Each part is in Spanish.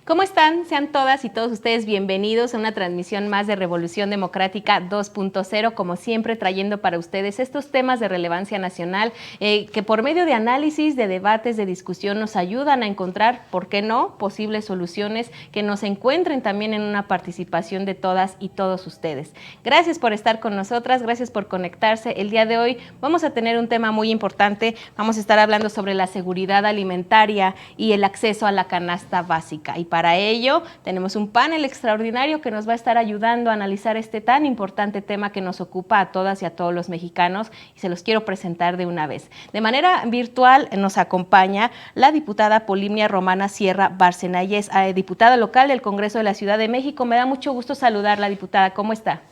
¿Cómo están? Sean todas y todos ustedes bienvenidos a una transmisión más de Revolución Democrática 2.0, como siempre trayendo para ustedes estos temas de relevancia nacional que por medio de análisis, de debates, de discusión nos ayudan a encontrar, ¿por qué no?, posibles soluciones que nos encuentren también en una participación de todas y todos ustedes. Gracias por estar con nosotras, gracias por conectarse. El día de hoy vamos a tener un tema muy importante, vamos a estar hablando sobre la seguridad alimentaria y el acceso a la canasta básica. Y para ello tenemos un panel extraordinario que nos va a estar ayudando a analizar este tan importante tema que nos ocupa a todas y a todos los mexicanos, y se los quiero presentar de una vez. De manera virtual nos acompaña la diputada Polimnia Romana Sierra Bárcena, ella es diputada local del Congreso de la Ciudad de México. Me da mucho gusto saludarla, diputada. ¿Cómo está?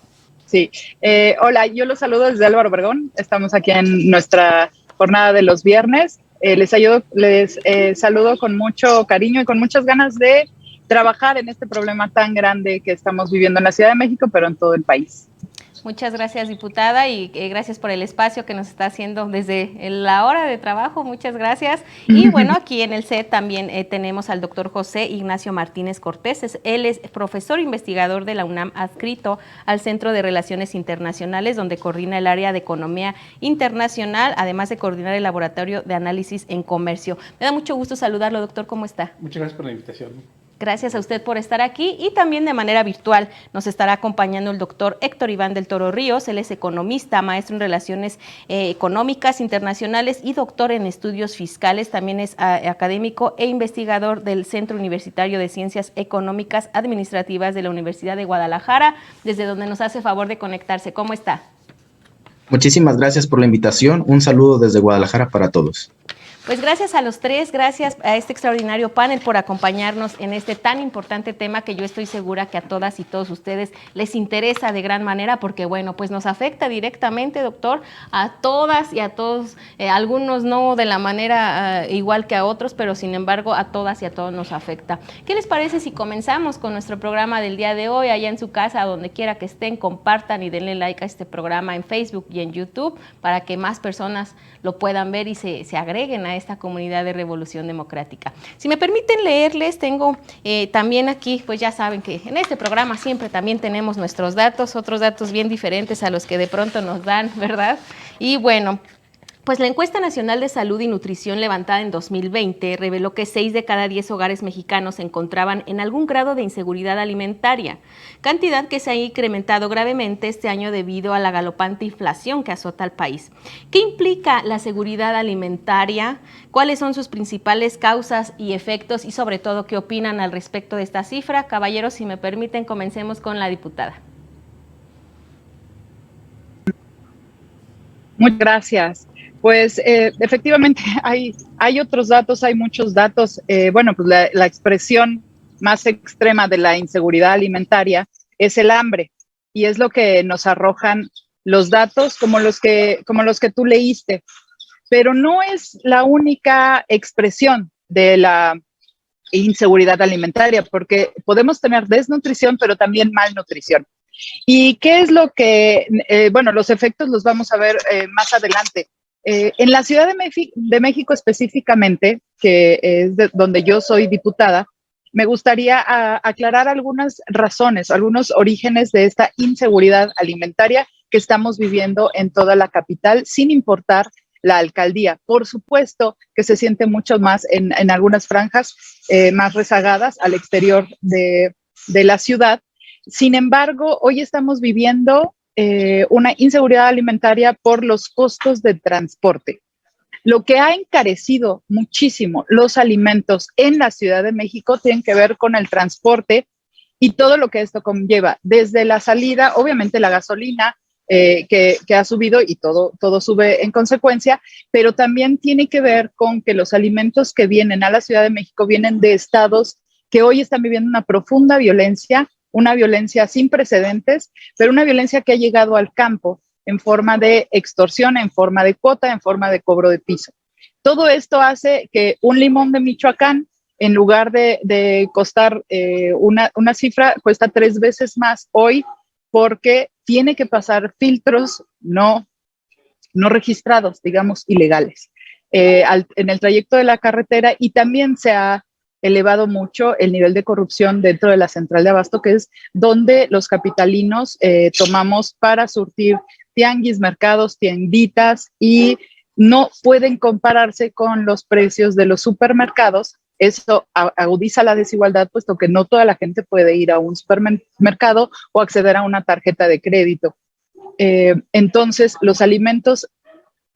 Sí, hola, yo los saludo desde Álvaro Obregón. Estamos aquí en nuestra jornada de los viernes. Les saludo con mucho cariño y con muchas ganas de trabajar en este problema tan grande que estamos viviendo en la Ciudad de México, pero en todo el país. Muchas gracias, diputada, y gracias por el espacio que nos está haciendo desde la hora de trabajo. Muchas gracias. Y bueno, aquí en el set también tenemos al doctor José Ignacio Martínez Cortés. Él es profesor investigador de la UNAM, adscrito al Centro de Relaciones Internacionales, donde coordina el área de Economía Internacional, además de coordinar el Laboratorio de Análisis en Comercio. Me da mucho gusto saludarlo, doctor. ¿Cómo está? Muchas gracias por la invitación. Gracias a usted por estar aquí, y también de manera virtual nos estará acompañando el doctor Héctor Iván del Toro Ríos. Él es economista, maestro en Relaciones Económicas Internacionales y doctor en Estudios Fiscales. También es académico e investigador del Centro Universitario de Ciencias Económicas Administrativas de la Universidad de Guadalajara, desde donde nos hace favor de conectarse. ¿Cómo está? Muchísimas gracias por la invitación. Un saludo desde Guadalajara para todos. Pues gracias a los tres, gracias a este extraordinario panel por acompañarnos en este tan importante tema que yo estoy segura que a todas y todos ustedes les interesa de gran manera, porque bueno, pues nos afecta directamente, doctor, a todas y a todos, algunos no de la manera igual que a otros, pero sin embargo a todas y a todos nos afecta. ¿Qué les parece si comenzamos con nuestro programa del día de hoy? Allá en su casa, donde quiera que estén, compartan y denle like a este programa en Facebook y en YouTube para que más personas lo puedan ver y se agreguen a esta comunidad de Revolución Democrática. Si me permiten leerles, tengo también aquí, pues ya saben que en este programa siempre también tenemos nuestros datos, otros datos bien diferentes a los que de pronto nos dan, ¿verdad? Y bueno, pues la encuesta nacional de salud y nutrición levantada en 2020 reveló que 6 de cada 10 hogares mexicanos se encontraban en algún grado de inseguridad alimentaria, cantidad que se ha incrementado gravemente este año debido a la galopante inflación que azota al país. ¿Qué implica la seguridad alimentaria? ¿Cuáles son sus principales causas y efectos? Y sobre todo, ¿qué opinan al respecto de esta cifra? Caballeros, si me permiten, comencemos con la diputada. Muchas gracias. Pues efectivamente hay otros datos, hay muchos datos. Bueno, pues la expresión más extrema de la inseguridad alimentaria es el hambre, y es lo que nos arrojan los datos como los que tú leíste. Pero no es la única expresión de la inseguridad alimentaria, porque podemos tener desnutrición, pero también malnutrición. ¿Y qué es lo que, bueno, los efectos los vamos a ver más adelante? En la Ciudad de México específicamente, que es donde yo soy diputada, me gustaría aclarar algunas razones, algunos orígenes de esta inseguridad alimentaria que estamos viviendo en toda la capital, sin importar la alcaldía. Por supuesto que se siente mucho más en algunas franjas más rezagadas al exterior de la ciudad. Sin embargo, hoy estamos viviendo una inseguridad alimentaria por los costos de transporte. Lo que ha encarecido muchísimo los alimentos en la Ciudad de México tiene que ver con el transporte y todo lo que esto conlleva, desde la salida, obviamente la gasolina que ha subido, y todo sube en consecuencia, pero también tiene que ver con que los alimentos que vienen a la Ciudad de México vienen de estados que hoy están viviendo una profunda violencia, una violencia sin precedentes, pero una violencia que ha llegado al campo en forma de extorsión, en forma de cuota, en forma de cobro de piso. Todo esto hace que un limón de Michoacán, en lugar de costar una cifra, cuesta 3 veces más hoy, porque tiene que pasar filtros no registrados, digamos, ilegales, en el trayecto de la carretera, y también se ha elevado mucho el nivel de corrupción dentro de la central de abasto, que es donde los capitalinos tomamos para surtir tianguis, mercados, tienditas, y no pueden compararse con los precios de los supermercados. Eso agudiza la desigualdad, puesto que no toda la gente puede ir a un supermercado o acceder a una tarjeta de crédito. Entonces, los alimentos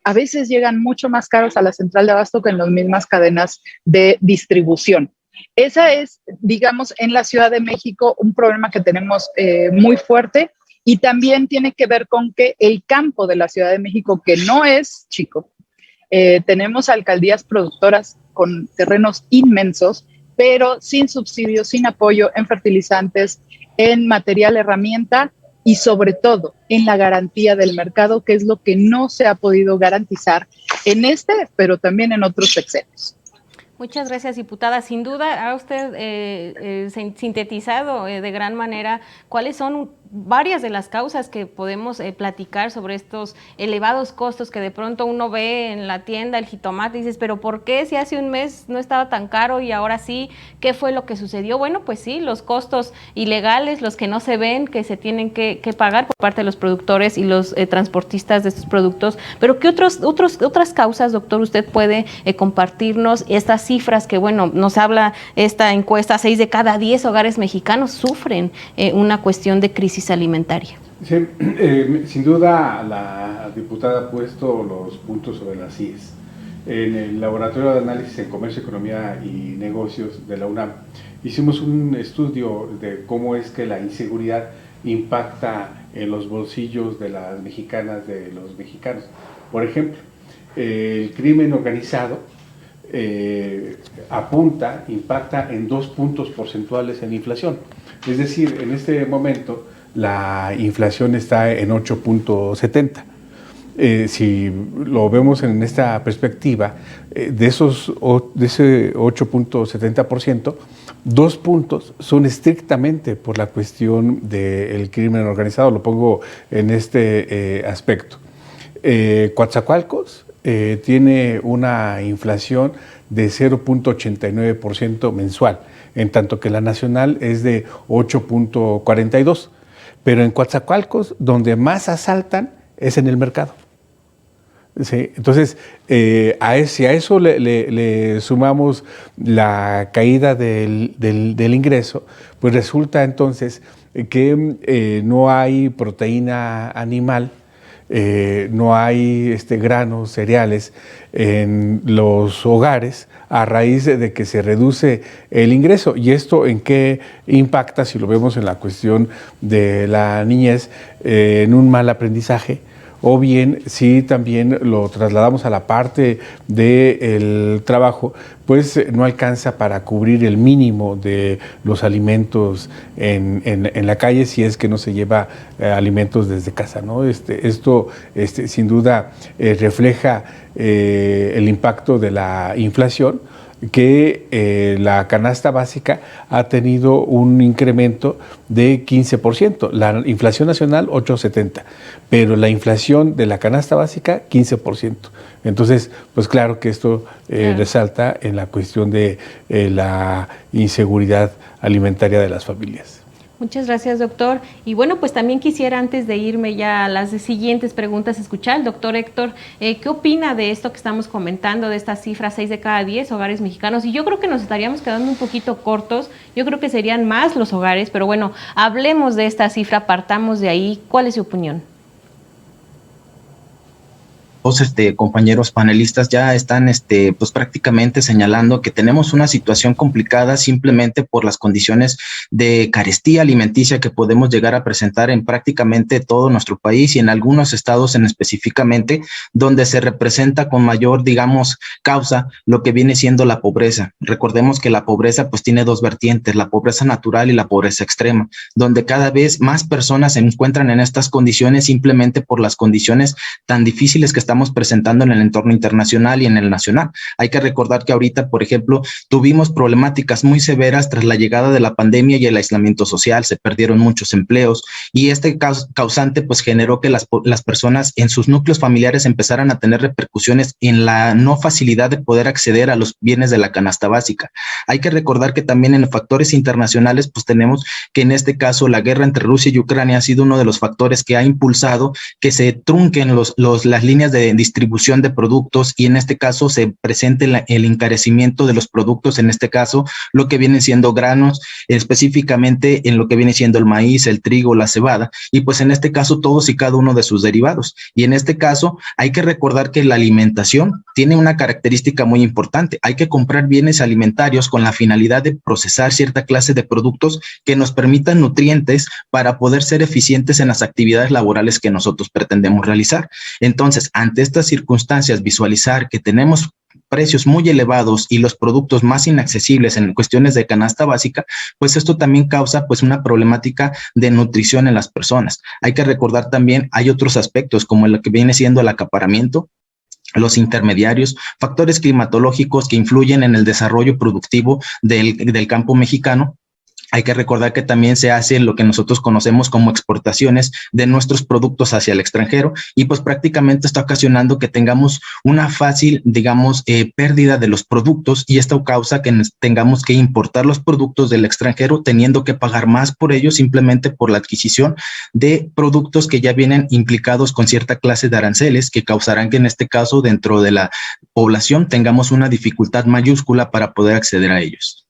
a veces llegan mucho más caros a la central de abasto que en las mismas cadenas de distribución. Esa es, digamos, en la Ciudad de México un problema que tenemos muy fuerte, y también tiene que ver con que el campo de la Ciudad de México, que no es chico, tenemos alcaldías productoras con terrenos inmensos, pero sin subsidios, sin apoyo en fertilizantes, en material herramienta y sobre todo en la garantía del mercado, que es lo que no se ha podido garantizar en este, pero también en otros sexenios. Muchas gracias, diputada. Sin duda ha usted sintetizado de gran manera cuáles son varias de las causas que podemos platicar sobre estos elevados costos que de pronto uno ve en la tienda, el jitomate, y dices, pero ¿por qué si hace un mes no estaba tan caro y ahora sí? ¿Qué fue lo que sucedió? Bueno, pues sí, los costos ilegales, los que no se ven, que se tienen que pagar por parte de los productores y los transportistas de estos productos. Pero ¿qué otras causas, doctor, usted puede compartirnos? Estas cifras que, bueno, nos habla esta encuesta, 6 de cada 10 hogares mexicanos sufren una cuestión de crisis alimentaria. Sí, sin duda la diputada ha puesto los puntos sobre las IES. En el Laboratorio de Análisis en Comercio, Economía y Negocios de la UNAM hicimos un estudio de cómo es que la inseguridad impacta en los bolsillos de las mexicanas, de los mexicanos. Por ejemplo, el crimen organizado impacta en 2 puntos porcentuales en la inflación. Es decir, en este momento la inflación está en 8.70. Si lo vemos en esta perspectiva, de ese 8.70%, 2 puntos son estrictamente por la cuestión del crimen organizado. Lo pongo en este aspecto. Coatzacoalcos tiene una inflación de 0.89% mensual, en tanto que la nacional es de 8.42%. Pero en Coatzacoalcos, donde más asaltan es en el mercado. ¿Sí? Entonces, si a eso le sumamos la caída del ingreso, pues resulta entonces que no hay proteína animal, no hay granos, cereales en los hogares a raíz de que se reduce el ingreso. ¿Y esto en qué impacta? Si lo vemos en la cuestión de la niñez, en un mal aprendizaje, o bien si también lo trasladamos a la parte del trabajo, pues no alcanza para cubrir el mínimo de los alimentos en la calle, si es que no se lleva alimentos desde casa, ¿no? Esto sin duda refleja el impacto de la inflación, que la canasta básica ha tenido un incremento de 15%, la inflación nacional 8.70%, pero la inflación de la canasta básica 15%. Entonces, pues claro que esto resalta en la cuestión de la inseguridad alimentaria de las familias. Muchas gracias, doctor. Y bueno, pues también quisiera, antes de irme ya a las siguientes preguntas, escuchar al doctor Héctor, ¿qué opina de esto que estamos comentando, de estas cifras, 6 de cada 10 hogares mexicanos? Y yo creo que nos estaríamos quedando un poquito cortos, yo creo que serían más los hogares, pero bueno, hablemos de esta cifra, partamos de ahí. ¿Cuál es su opinión? Los compañeros panelistas ya están pues prácticamente señalando que tenemos una situación complicada simplemente por las condiciones de carestía alimenticia que podemos llegar a presentar en prácticamente todo nuestro país y en algunos estados en específicamente, donde se representa con mayor, digamos, causa lo que viene siendo la pobreza. Recordemos que la pobreza pues tiene 2 vertientes, la pobreza natural y la pobreza extrema, donde cada vez más personas se encuentran en estas condiciones simplemente por las condiciones tan difíciles que están estamos presentando en el entorno internacional y en el nacional. Hay que recordar que ahorita, por ejemplo, tuvimos problemáticas muy severas tras la llegada de la pandemia y el aislamiento social, se perdieron muchos empleos y este causante pues generó que las personas en sus núcleos familiares empezaran a tener repercusiones en la no facilidad de poder acceder a los bienes de la canasta básica. Hay que recordar que también en factores internacionales pues tenemos que en este caso la guerra entre Rusia y Ucrania ha sido uno de los factores que ha impulsado que se trunquen las líneas de distribución de productos y en este caso se presente el encarecimiento de los productos, en este caso lo que vienen siendo granos, específicamente en lo que viene siendo el maíz, el trigo, la cebada y pues en este caso todos y cada uno de sus derivados. Y en este caso hay que recordar que la alimentación tiene una característica muy importante. Hay que comprar bienes alimentarios con la finalidad de procesar cierta clase de productos que nos permitan nutrientes para poder ser eficientes en las actividades laborales que nosotros pretendemos realizar. Entonces, ante estas circunstancias, visualizar que tenemos precios muy elevados y los productos más inaccesibles en cuestiones de canasta básica, pues esto también causa pues una problemática de nutrición en las personas. Hay que recordar también, hay otros aspectos como lo que viene siendo el acaparamiento, los intermediarios, factores climatológicos que influyen en el desarrollo productivo del campo mexicano. Hay que recordar que también se hace lo que nosotros conocemos como exportaciones de nuestros productos hacia el extranjero y pues prácticamente está ocasionando que tengamos una fácil, digamos, pérdida de los productos y esto causa que tengamos que importar los productos del extranjero teniendo que pagar más por ellos simplemente por la adquisición de productos que ya vienen implicados con cierta clase de aranceles que causarán que en este caso dentro de la población tengamos una dificultad mayúscula para poder acceder a ellos.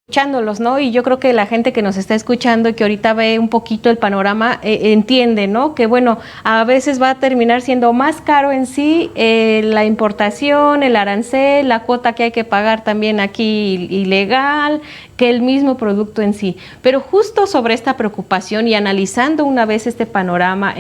Escuchándolos, ¿no? Y yo creo que la gente que nos está escuchando y que ahorita ve un poquito el panorama entiende, ¿no? Que bueno, a veces va a terminar siendo más caro en sí la importación, el arancel, la cuota que hay que pagar también aquí ilegal, que el mismo producto en sí. Pero justo sobre esta preocupación y analizando una vez este panorama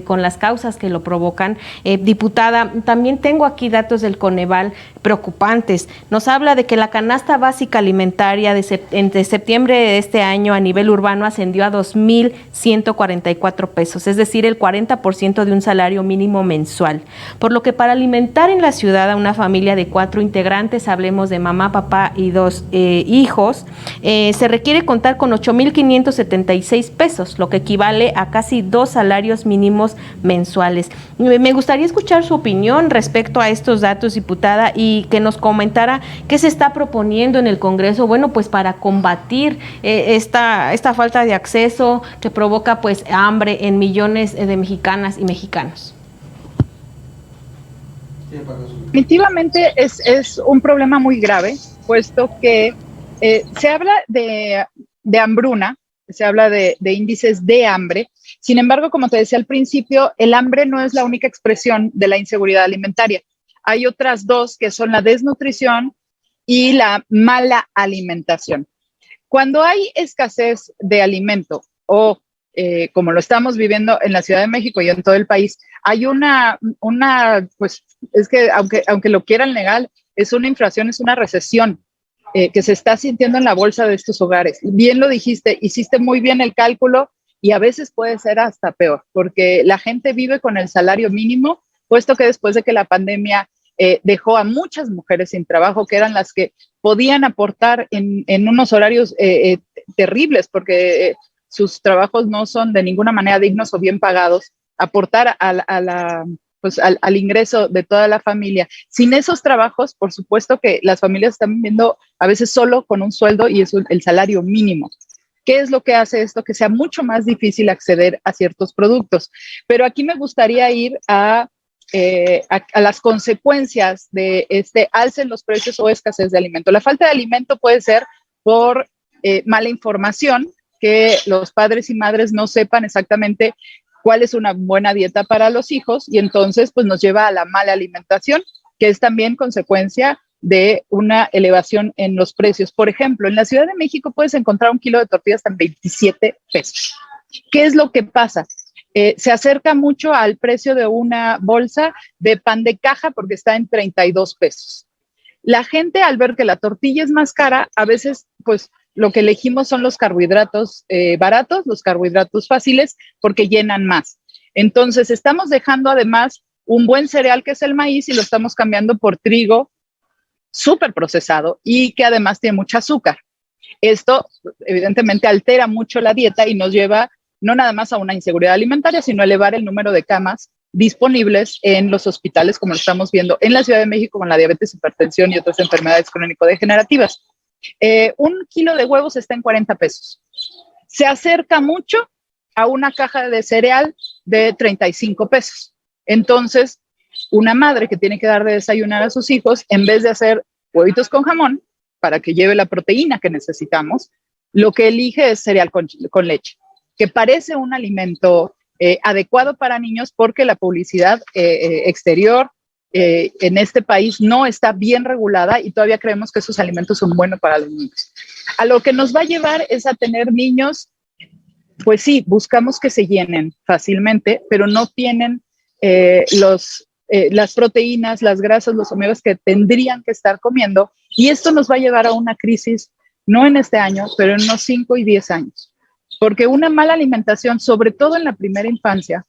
con las causas que lo provocan, diputada, también tengo aquí datos del Coneval preocupantes. Nos habla de que la canasta básica alimentaria entre septiembre de este año a nivel urbano ascendió a 2,144 pesos, es decir, el 40% de un salario mínimo mensual. Por lo que para alimentar en la ciudad a una familia de 4 integrantes, hablemos de mamá, papá y 2 hijos, se requiere contar con 8,576 pesos, lo que equivale a casi 2 salarios mínimos mensuales. Me gustaría escuchar su opinión respecto a estos datos, diputada, y que nos comentara qué se está proponiendo en el Congreso, bueno, pues para combatir esta falta de acceso que provoca pues hambre en millones de mexicanas y mexicanos. Definitivamente es un problema muy grave, puesto que se habla de hambruna, se habla de índices de hambre. Sin embargo, como te decía al principio, el hambre no es la única expresión de la inseguridad alimentaria. Hay otras dos que son la desnutrición y la mala alimentación. Cuando hay escasez de alimento o como lo estamos viviendo en la Ciudad de México y en todo el país, hay pues es que aunque lo quieran negar, es una inflación, es una recesión que se está sintiendo en la bolsa de estos hogares. Bien lo dijiste, hiciste muy bien el cálculo y a veces puede ser hasta peor, porque la gente vive con el salario mínimo, puesto que después de que la pandemia dejó a muchas mujeres sin trabajo, que eran las que podían aportar en unos horarios terribles, porque sus trabajos no son de ninguna manera dignos o bien pagados, aportar al ingreso de toda la familia. Sin esos trabajos, por supuesto que las familias están viviendo a veces solo con un sueldo y es el salario mínimo. ¿Qué es lo que hace esto? Que sea mucho más difícil acceder a ciertos productos. Pero aquí me gustaría ir a las consecuencias de alza en los precios o escasez de alimento. La falta de alimento puede ser por mala información, que los padres y madres no sepan exactamente cuál es una buena dieta para los hijos y entonces pues nos lleva a la mala alimentación, que es también consecuencia de una elevación en los precios. Por ejemplo, en la Ciudad de México puedes encontrar 1 kilo de tortillas en 27 pesos. ¿Qué es lo que pasa? Se acerca mucho al precio de una bolsa de pan de caja porque está en 32 pesos. La gente, al ver que la tortilla es más cara, a veces pues lo que elegimos son los carbohidratos baratos, los carbohidratos fáciles, porque llenan más. Entonces, estamos dejando además un buen cereal que es el maíz y lo estamos cambiando por trigo súper procesado y que además tiene mucho azúcar. Esto evidentemente altera mucho la dieta y nos lleva no nada más a una inseguridad alimentaria, sino a elevar el número de camas disponibles en los hospitales, como lo estamos viendo en la Ciudad de México con la diabetes, hipertensión y otras enfermedades crónico-degenerativas. 1 kilo de huevos está en 40 pesos. Se acerca mucho a una caja de cereal de 35 pesos. Entonces, una madre que tiene que dar de desayunar a sus hijos, en vez de hacer huevitos con jamón, para que lleve la proteína que necesitamos, lo que elige es cereal con leche, que parece un alimento adecuado para niños porque la publicidad exterior en este país no está bien regulada y todavía creemos que esos alimentos son buenos para los niños. A lo que nos va a llevar es a tener niños, pues sí, buscamos que se llenen fácilmente, pero no tienen las proteínas, las grasas, los omegas que tendrían que estar comiendo, y esto nos va a llevar a una crisis, no en este año, pero en unos 5 y 10 años, porque una mala alimentación, sobre todo en la primera infancia,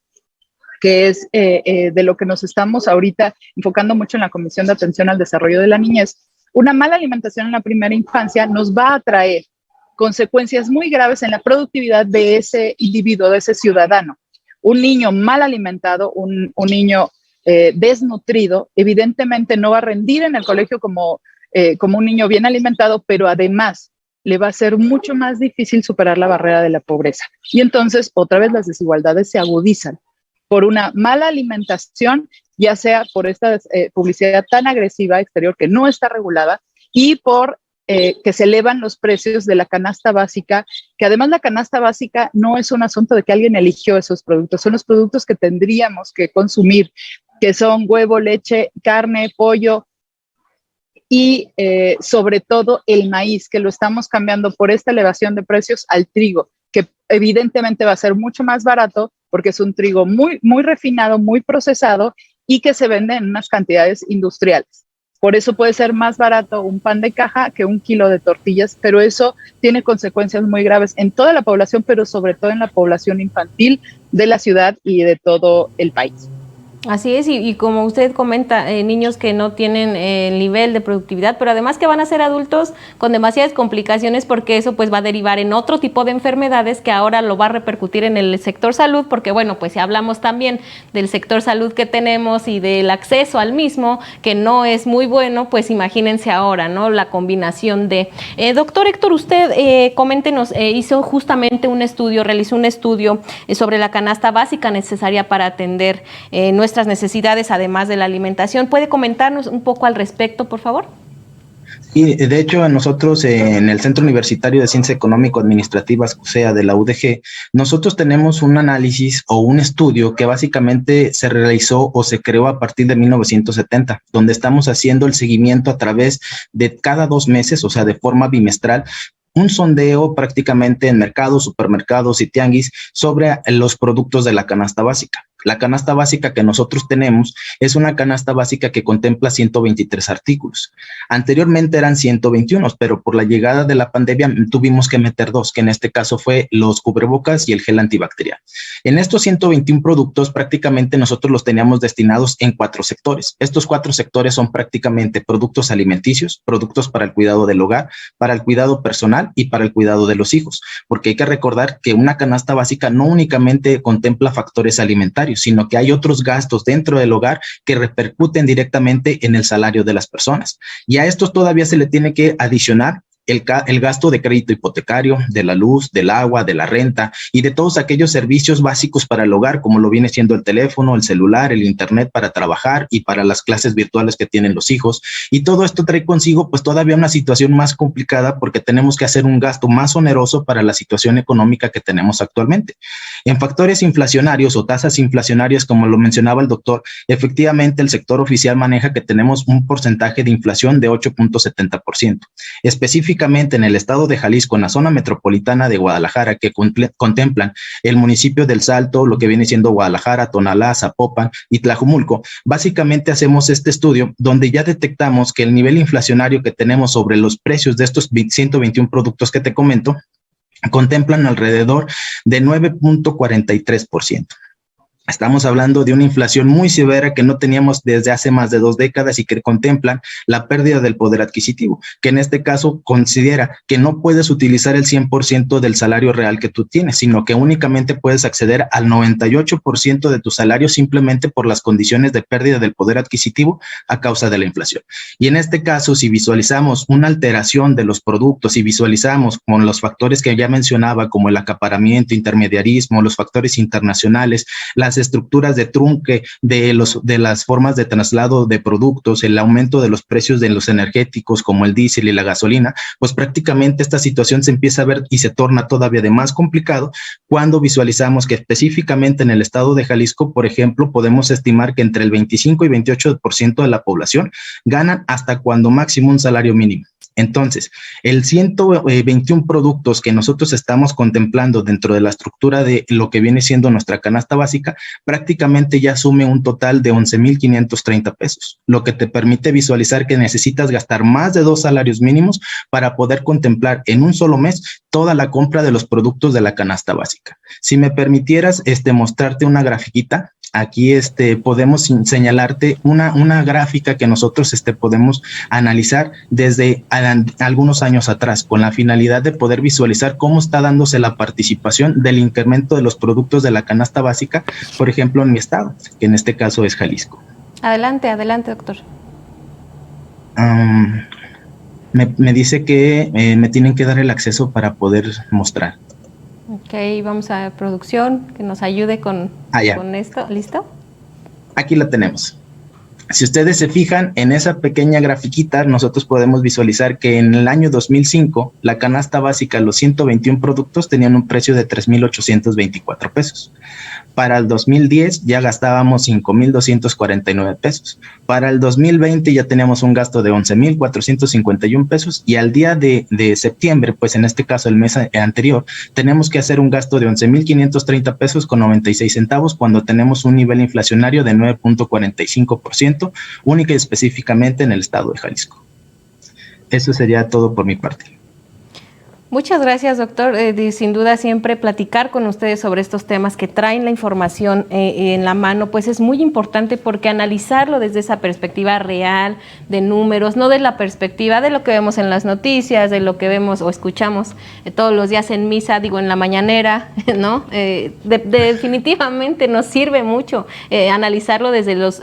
que es de lo que nos estamos ahorita enfocando mucho en la Comisión de Atención al Desarrollo de la Niñez, una mala alimentación en la primera infancia nos va a traer consecuencias muy graves en la productividad de ese individuo, de ese ciudadano. Un niño mal alimentado, un niño desnutrido, evidentemente no va a rendir en el colegio como un niño bien alimentado, pero además le va a ser mucho más difícil superar la barrera de la pobreza. Y entonces, otra vez, las desigualdades se agudizan por una mala alimentación, ya sea por esta publicidad tan agresiva exterior que no está regulada y por que se elevan los precios de la canasta básica, que además la canasta básica no es un asunto de que alguien eligió esos productos, son los productos que tendríamos que consumir, que son huevo, leche, carne, pollo y sobre todo el maíz, que lo estamos cambiando por esta elevación de precios al trigo, que evidentemente va a ser mucho más barato porque es un trigo muy, muy refinado, muy procesado y que se vende en unas cantidades industriales. Por eso puede ser más barato un pan de caja que 1 kilo de tortillas, pero eso tiene consecuencias muy graves en toda la población, pero sobre todo en la población infantil de la ciudad y de todo el país. Así es, y como usted comenta, niños que no tienen el nivel de productividad, pero además que van a ser adultos con demasiadas complicaciones, porque eso pues va a derivar en otro tipo de enfermedades que ahora lo va a repercutir en el sector salud, porque bueno, pues si hablamos también del sector salud que tenemos y del acceso al mismo, que no es muy bueno, pues imagínense ahora, ¿no? La combinación de... Doctor Héctor, usted, coméntenos, hizo justamente un estudio, realizó un estudio sobre la canasta básica necesaria para atender nuestras necesidades, además de la alimentación. ¿Puede comentarnos un poco al respecto, por favor? Sí, de hecho, nosotros en el Centro Universitario de Ciencias Económico-Administrativas, o sea, de la UDG, nosotros tenemos un análisis o un estudio que básicamente se realizó o se creó a partir de 1970, donde estamos haciendo el seguimiento a través de cada 2 meses, o sea, de forma bimestral, un sondeo prácticamente en mercados, supermercados y tianguis sobre los productos de la canasta básica. La canasta básica que nosotros tenemos es una canasta básica que contempla 123 artículos. Anteriormente eran 121, pero por la llegada de la pandemia tuvimos que meter 2, que en este caso fue los cubrebocas y el gel antibacterial. En estos 121 productos prácticamente nosotros los teníamos destinados en 4 sectores. Estos 4 sectores son prácticamente productos alimenticios, productos para el cuidado del hogar, para el cuidado personal y para el cuidado de los hijos, porque hay que recordar que una canasta básica no únicamente contempla factores alimentarios, sino que hay otros gastos dentro del hogar que repercuten directamente en el salario de las personas. Y a estos todavía se le tiene que adicionar el gasto de crédito hipotecario, de la luz, del agua, de la renta y de todos aquellos servicios básicos para el hogar, como lo viene siendo el teléfono, el celular, el internet para trabajar y para las clases virtuales que tienen los hijos. Y todo esto trae consigo pues todavía una situación más complicada porque tenemos que hacer un gasto más oneroso para la situación económica que tenemos actualmente. En factores inflacionarios o tasas inflacionarias, como lo mencionaba el doctor, efectivamente el sector oficial maneja que tenemos un porcentaje de inflación de 8.70%. Específicamente en el estado de Jalisco, en la zona metropolitana de Guadalajara, que contemplan el municipio del Salto, lo que viene siendo Guadalajara, Tonalá, Zapopan y Tlajumulco, básicamente hacemos este estudio donde ya detectamos que el nivel inflacionario que tenemos sobre los precios de estos 121 productos que te comento, contemplan alrededor de 9.43%. Estamos hablando de una inflación muy severa que no teníamos desde hace más de 2 décadas y que contemplan la pérdida del poder adquisitivo, que en este caso considera que no puedes utilizar el 100% del salario real que tú tienes, sino que únicamente puedes acceder al 98% de tu salario simplemente por las condiciones de pérdida del poder adquisitivo a causa de la inflación. Y en este caso, si visualizamos una alteración de los productos y visualizamos con los factores que ya mencionaba, como el acaparamiento, intermediarismo, los factores internacionales, las estructuras de trunque de las formas de traslado de productos, el aumento de los precios de los energéticos como el diésel y la gasolina, pues prácticamente esta situación se empieza a ver y se torna todavía de más complicado cuando visualizamos que específicamente en el estado de Jalisco, por ejemplo, podemos estimar que entre el 25 y 28% de la población ganan hasta cuando máximo un salario mínimo. Entonces, el 121 productos que nosotros estamos contemplando dentro de la estructura de lo que viene siendo nuestra canasta básica, prácticamente ya asume un total de 11,530 pesos, lo que te permite visualizar que necesitas gastar más de 2 salarios mínimos para poder contemplar en un solo mes toda la compra de los productos de la canasta básica. Si me permitieras mostrarte una grafiquita. Aquí podemos señalarte una gráfica que nosotros podemos analizar desde algunos años atrás con la finalidad de poder visualizar cómo está dándose la participación del incremento de los productos de la canasta básica, por ejemplo, en mi estado, que en este caso es Jalisco. Adelante, doctor. Me dice que me tienen que dar el acceso para poder mostrar. Ok, vamos a producción, que nos ayude con esto. ¿Listo? Aquí la tenemos. Si ustedes se fijan en esa pequeña grafiquita, nosotros podemos visualizar que en el año 2005, la canasta básica, los 121 productos tenían un precio de 3,824 pesos. Para el 2010 ya gastábamos 5,249 pesos. Para el 2020 ya teníamos un gasto de 11,451 pesos y al día de septiembre, pues en este caso el mes anterior, tenemos que hacer un gasto de 11,530 pesos con 96 centavos cuando tenemos un nivel inflacionario de 9,45%, única y específicamente en el estado de Jalisco. Eso sería todo por mi parte. Muchas gracias, doctor. Sin duda siempre platicar con ustedes sobre estos temas que traen la información en la mano, pues es muy importante porque analizarlo desde esa perspectiva real, de números, no de la perspectiva de lo que vemos en las noticias, de lo que vemos o escuchamos todos los días en misa, en la mañanera, ¿no? Definitivamente nos sirve mucho analizarlo desde los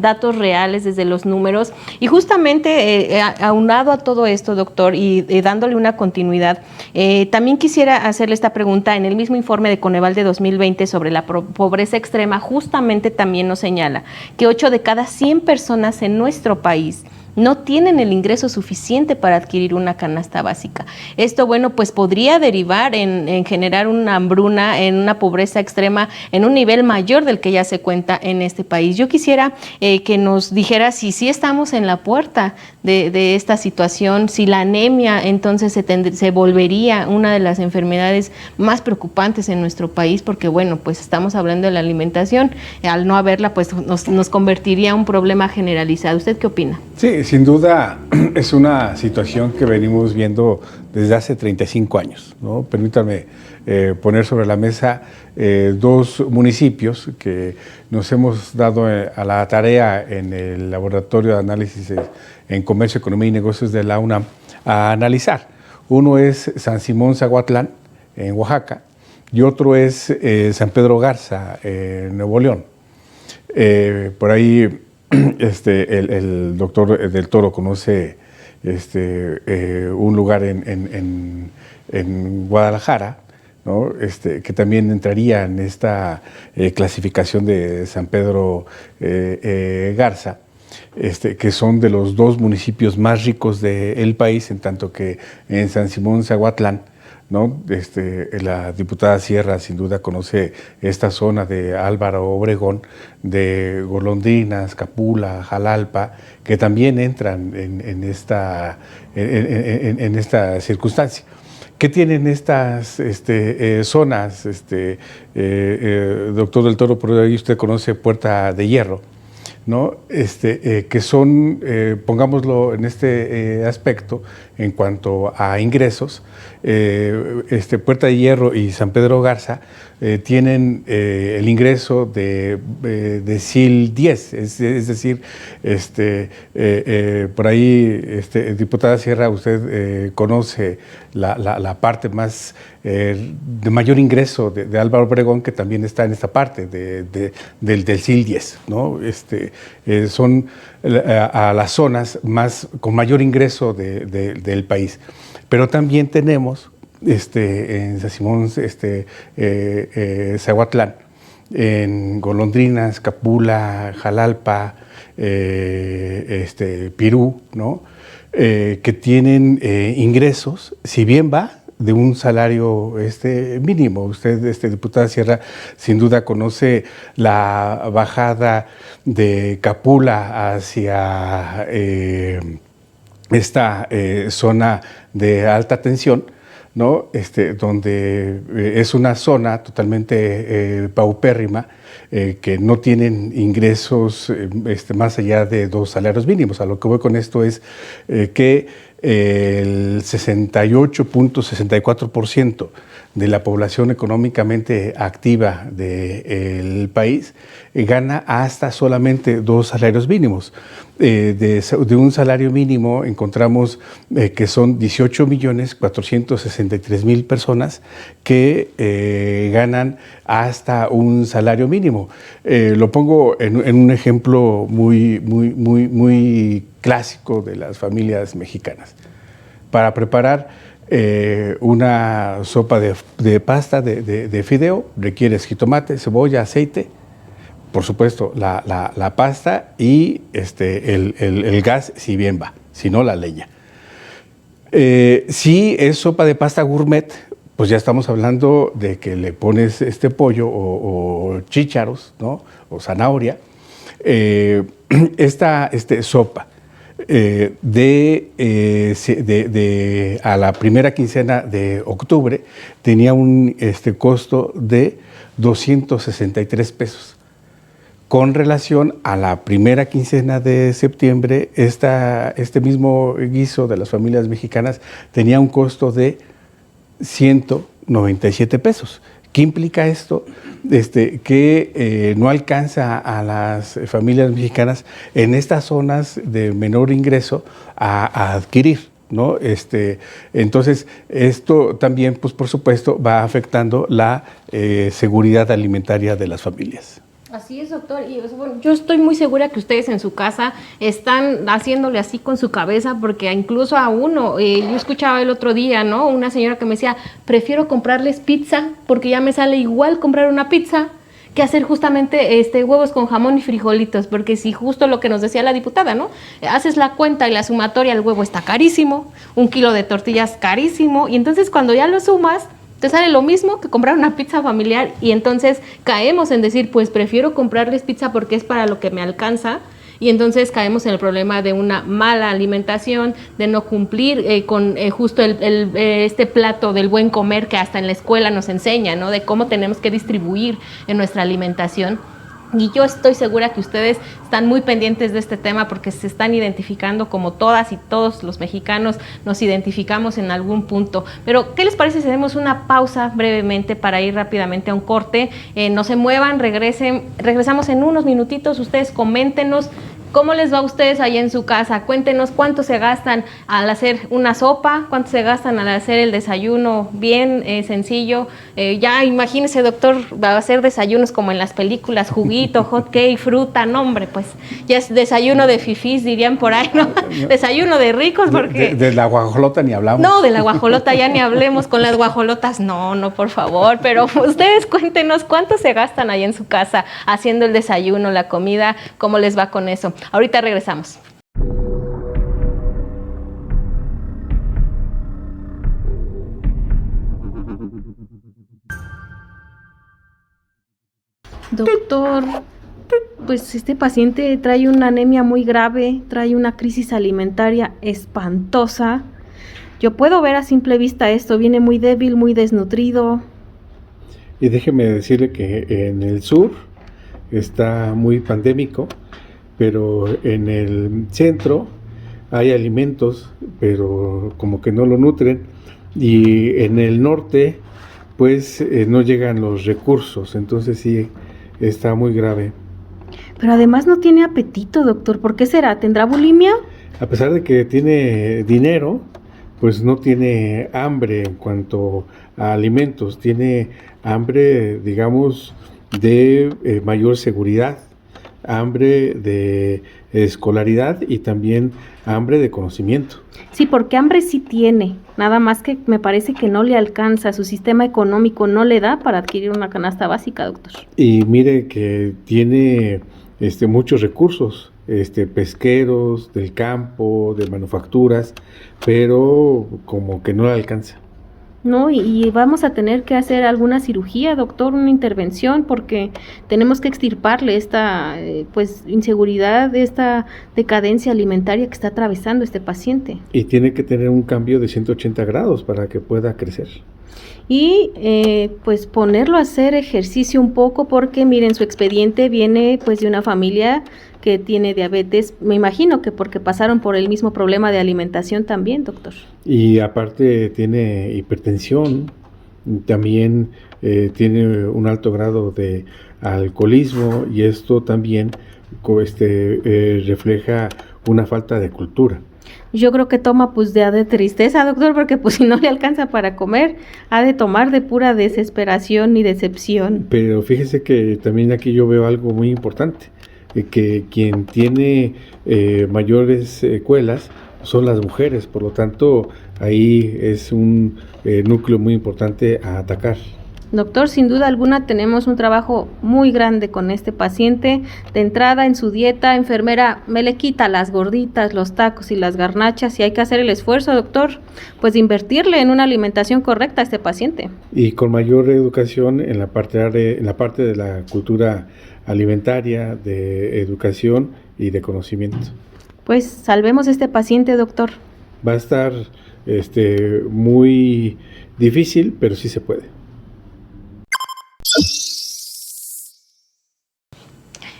datos reales, desde los números. Y justamente aunado a todo esto, doctor, y dándole una continuidad, también quisiera hacerle esta pregunta. En el mismo informe de Coneval de 2020 sobre la pobreza extrema, justamente también nos señala que 8 de cada 100 personas en nuestro país no tienen el ingreso suficiente para adquirir una canasta básica. Esto, pues podría derivar en generar una hambruna, en una pobreza extrema, en un nivel mayor del que ya se cuenta en este país. Yo quisiera que nos dijera si sí estamos en la puerta de esta situación, si la anemia entonces se volvería una de las enfermedades más preocupantes en nuestro país, porque pues estamos hablando de la alimentación, al no haberla pues nos convertiría en un problema generalizado. ¿Usted qué opina? Sí, sin duda es una situación que venimos viendo desde hace 35 años, ¿no? Permítanme poner sobre la mesa 2 municipios que nos hemos dado a la tarea en el Laboratorio de Análisis en Comercio, Economía y Negocios de la UNAM a analizar. Uno es San Simón Zaguatlán, en Oaxaca, y otro es San Pedro Garza, en Nuevo León. Por ahí el doctor del Toro conoce un lugar en Guadalajara, ¿no? Que también entraría en esta clasificación de San Pedro Garza, que son de los 2 municipios más ricos del país, en tanto que en San Simón Zaguatlán, ¿no? La diputada Sierra sin duda conoce esta zona de Álvaro Obregón, de Golondrinas, Capula, Jalalpa, que también entran en esta circunstancia. ¿Qué tienen estas zonas, doctor del Toro? Por ahí usted conoce Puerta de Hierro, ¿no? Que son, pongámoslo en este aspecto, en cuanto a ingresos, Puerta de Hierro y San Pedro Garza tienen el ingreso de decil 10, es decir, por ahí, diputada Sierra, usted conoce la parte más de mayor ingreso de Álvaro Obregón, que también está en esta parte del decil 10, ¿no? Son a las zonas con mayor ingreso del país. Pero también tenemos en San Simón, Zahuatlán, en Golondrinas, Capula, Jalalpa, Pirú, ¿no? Que tienen ingresos, si bien va, de un salario mínimo. Usted, diputada Sierra, sin duda conoce la bajada de Capula hacia esta zona de alta tensión, ¿no? Donde es una zona totalmente paupérrima, que no tienen ingresos más allá de 2 salarios mínimos. A lo que voy con esto es que el 68.64% de la población económicamente activa del país gana hasta solamente 2 salarios mínimos. De un salario mínimo encontramos que son 18.463.000 personas que ganan hasta un salario mínimo. Lo pongo en un ejemplo muy clásico de las familias mexicanas. Para preparar una sopa de pasta de fideo requieres jitomate, cebolla, aceite, por supuesto la pasta y el gas, si bien va, si no la leña. Si es sopa de pasta gourmet, pues ya estamos hablando de que le pones pollo o chícharos, ¿no? O zanahoria. Esta sopa a la primera quincena de octubre tenía un costo de 263 pesos. Con relación a la primera quincena de septiembre, este mismo guiso de las familias mexicanas tenía un costo de 197 pesos. ¿Qué implica esto? Que no alcanza a las familias mexicanas en estas zonas de menor ingreso a adquirir, ¿no? Entonces, esto también, pues por supuesto, va afectando la seguridad alimentaria de las familias. Así es, doctor. Y bueno, yo estoy muy segura que ustedes en su casa están haciéndole así con su cabeza, porque incluso a uno, yo escuchaba el otro día, ¿no? Una señora que me decía, prefiero comprarles pizza porque ya me sale igual comprar una pizza que hacer justamente huevos con jamón y frijolitos, porque si justo lo que nos decía la diputada, ¿no? Haces la cuenta y la sumatoria, el huevo está carísimo, 1 kilo de tortillas carísimo, y entonces cuando ya lo sumas, te sale lo mismo que comprar una pizza familiar, y entonces caemos en decir, pues prefiero comprarles pizza porque es para lo que me alcanza, y entonces caemos en el problema de una mala alimentación, de no cumplir con justo este plato del buen comer que hasta en la escuela nos enseña, ¿no? De cómo tenemos que distribuir en nuestra alimentación. Y yo estoy segura que ustedes están muy pendientes de este tema porque se están identificando, como todas y todos los mexicanos nos identificamos en algún punto. Pero, ¿qué les parece si hacemos una pausa brevemente para ir rápidamente a un corte? No se muevan, regresamos en unos minutitos. Ustedes coméntenos ¿cómo les va a ustedes ahí en su casa? Cuéntenos cuánto se gastan al hacer una sopa, cuánto se gastan al hacer el desayuno bien sencillo. Ya imagínese, doctor, va a hacer desayunos como en las películas, juguito, hot cake, fruta, no hombre, pues ya es desayuno de fifís, dirían por ahí, ¿no? Desayuno de ricos, porque... De la guajolota ni hablamos. No, de la guajolota ya ni hablemos, con las guajolotas no, por favor, pero ustedes cuéntenos cuánto se gastan ahí en su casa haciendo el desayuno, la comida, cómo les va con eso. Ahorita regresamos. Doctor, pues este paciente trae una anemia muy grave, trae una crisis alimentaria espantosa. Yo puedo ver a simple vista esto, viene muy débil, muy desnutrido. Y déjeme decirle que en el sur está muy pandémico, pero en el centro hay alimentos, pero como que no lo nutren, y en el norte pues no llegan los recursos, entonces sí, está muy grave. Pero además no tiene apetito, doctor. ¿Por qué será? ¿Tendrá bulimia? A pesar de que tiene dinero, pues no tiene hambre en cuanto a alimentos, tiene hambre, digamos, de mayor seguridad, hambre de escolaridad y también hambre de conocimiento. Sí, porque hambre sí tiene, nada más que me parece que no le alcanza, su sistema económico no le da para adquirir una canasta básica, doctor. Y mire que tiene muchos recursos, pesqueros, del campo, de manufacturas, pero como que no le alcanza. No, y vamos a tener que hacer alguna cirugía, doctor, una intervención, porque tenemos que extirparle esta pues inseguridad, esta decadencia alimentaria que está atravesando este paciente. Y tiene que tener un cambio de 180 grados para que pueda crecer. Y pues ponerlo a hacer ejercicio un poco, porque miren, su expediente viene pues de una familia que tiene diabetes, me imagino que porque pasaron por el mismo problema de alimentación también, doctor. Y aparte tiene hipertensión, también tiene un alto grado de alcoholismo y esto también refleja una falta de cultura. Yo creo que toma pues de tristeza, doctor, porque pues si no le alcanza para comer, ha de tomar de pura desesperación y decepción. Pero fíjese que también aquí yo veo algo muy importante, que quien tiene mayores secuelas son las mujeres, por lo tanto ahí es un núcleo muy importante a atacar. Doctor, sin duda alguna tenemos un trabajo muy grande con este paciente. De entrada en su dieta, enfermera, me le quita las gorditas, los tacos y las garnachas, y hay que hacer el esfuerzo, doctor, pues de invertirle en una alimentación correcta a este paciente. Y con mayor educación en la parte de la cultura alimentaria, de educación y de conocimiento. Pues salvemos a este paciente, doctor. Va a estar muy difícil, pero sí se puede.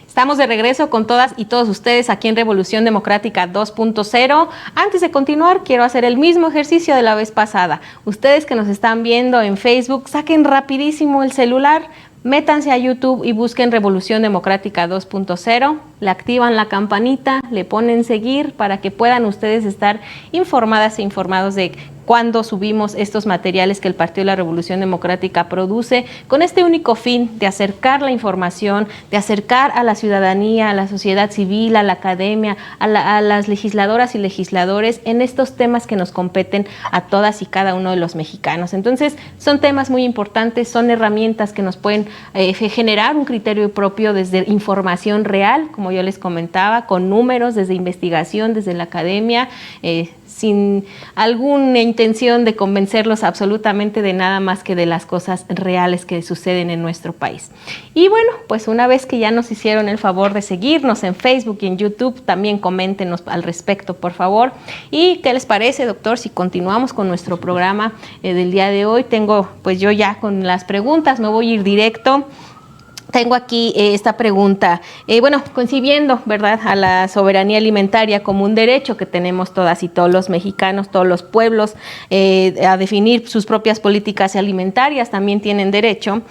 Estamos de regreso con todas y todos ustedes aquí en Revolución Democrática 2.0. Antes de continuar, quiero hacer el mismo ejercicio de la vez pasada. Ustedes que nos están viendo en Facebook, saquen rapidísimo el celular, métanse a YouTube y busquen Revolución Democrática 2.0, le activan la campanita, le ponen seguir para que puedan ustedes estar informadas e informados de cuando subimos estos materiales que el Partido de la Revolución Democrática produce, con este único fin de acercar la información, de acercar a la ciudadanía, a la sociedad civil, a la academia, a las legisladoras y legisladores en estos temas que nos competen a todas y cada uno de los mexicanos. Entonces, son temas muy importantes, son herramientas que nos pueden generar un criterio propio desde información real, como yo les comentaba, con números, desde investigación, desde la academia, sin alguna intención de convencerlos absolutamente de nada más que de las cosas reales que suceden en nuestro país. Y bueno, pues una vez que ya nos hicieron el favor de seguirnos en Facebook y en YouTube, también coméntenos al respecto, por favor. ¿Y qué les parece, doctor, si continuamos con nuestro programa del día de hoy? Tengo, pues yo ya con las preguntas, me voy a ir directo. Tengo aquí esta pregunta, bueno, concibiendo, ¿verdad?, a la soberanía alimentaria como un derecho que tenemos todas y todos los mexicanos, todos los pueblos, a definir sus propias políticas alimentarias, también tienen derecho.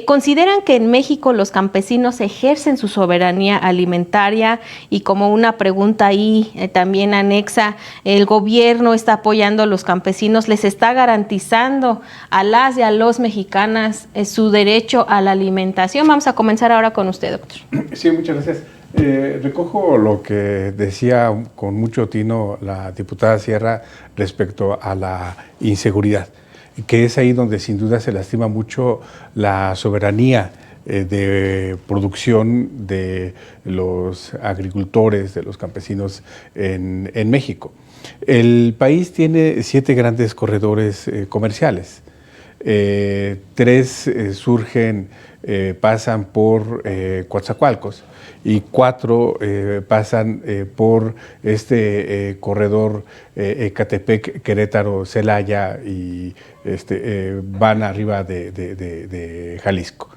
¿Consideran que en México los campesinos ejercen su soberanía alimentaria? Y como una pregunta ahí también anexa, ¿el gobierno está apoyando a los campesinos? ¿Les está garantizando a las y a los mexicanos su derecho a la alimentación? Vamos a comenzar ahora con usted, doctor. Sí, muchas gracias. Recojo lo que decía con mucho tino la diputada Sierra respecto a la inseguridad, que es ahí donde sin duda se lastima mucho la soberanía de producción de los agricultores, de los campesinos en México. El país tiene 7 grandes corredores comerciales. 3 surgen, pasan por Coatzacoalcos y 4 pasan por este corredor Ecatepec, Querétaro, Celaya y van arriba de Jalisco.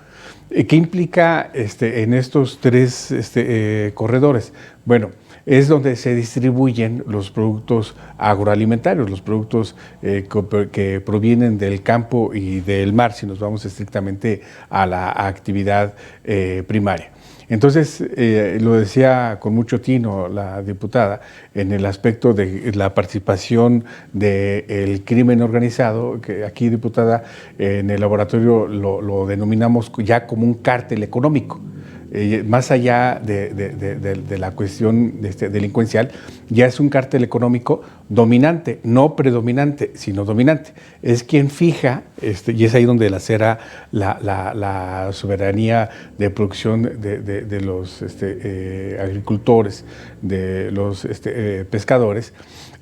¿Qué implica en estos 3 corredores? Bueno, es donde se distribuyen los productos agroalimentarios, los productos que provienen del campo y del mar, si nos vamos estrictamente a la actividad primaria. Entonces, lo decía con mucho tino la diputada, en el aspecto de la participación del crimen organizado, que aquí, diputada, en el laboratorio lo denominamos ya como un cártel económico. Más allá de la cuestión delincuencial, ya es un cártel económico dominante, no predominante, sino dominante. Es quien fija, y es ahí donde lacera la soberanía de producción de los agricultores, de los pescadores.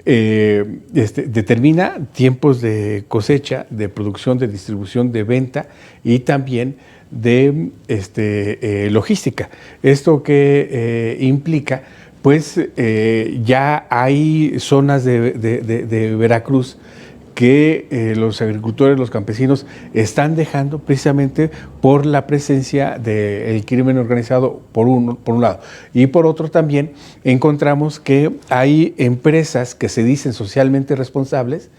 Determina tiempos de cosecha, de producción, de distribución, de venta y también de logística. Esto que implica, pues ya hay zonas de Veracruz que los agricultores, los campesinos están dejando precisamente por la presencia del crimen organizado por un lado. Y por otro también encontramos que hay empresas que se dicen socialmente responsables,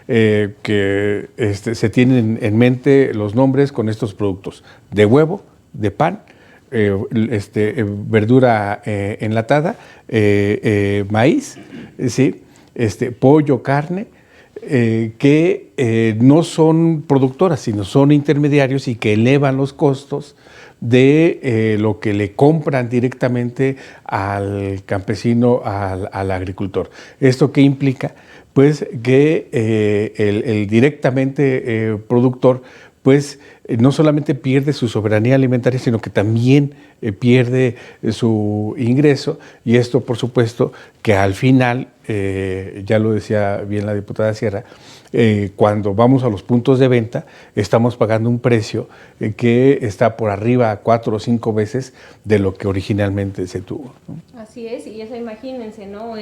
que se tienen en mente los nombres con estos productos: de huevo, de pan, verdura enlatada, maíz, ¿sí? Pollo, carne, que no son productoras, sino son intermediarios y que elevan los costos de lo que le compran directamente al campesino, al agricultor. ¿Esto qué implica? Pues que el directamente productor, pues no solamente pierde su soberanía alimentaria, sino que también pierde su ingreso, y esto, por supuesto, que al final, ya lo decía bien la diputada Sierra, cuando vamos a los puntos de venta, estamos pagando un precio que está por arriba 4 o 5 veces de lo que originalmente se tuvo, ¿no? Así es, y eso imagínense, ¿no?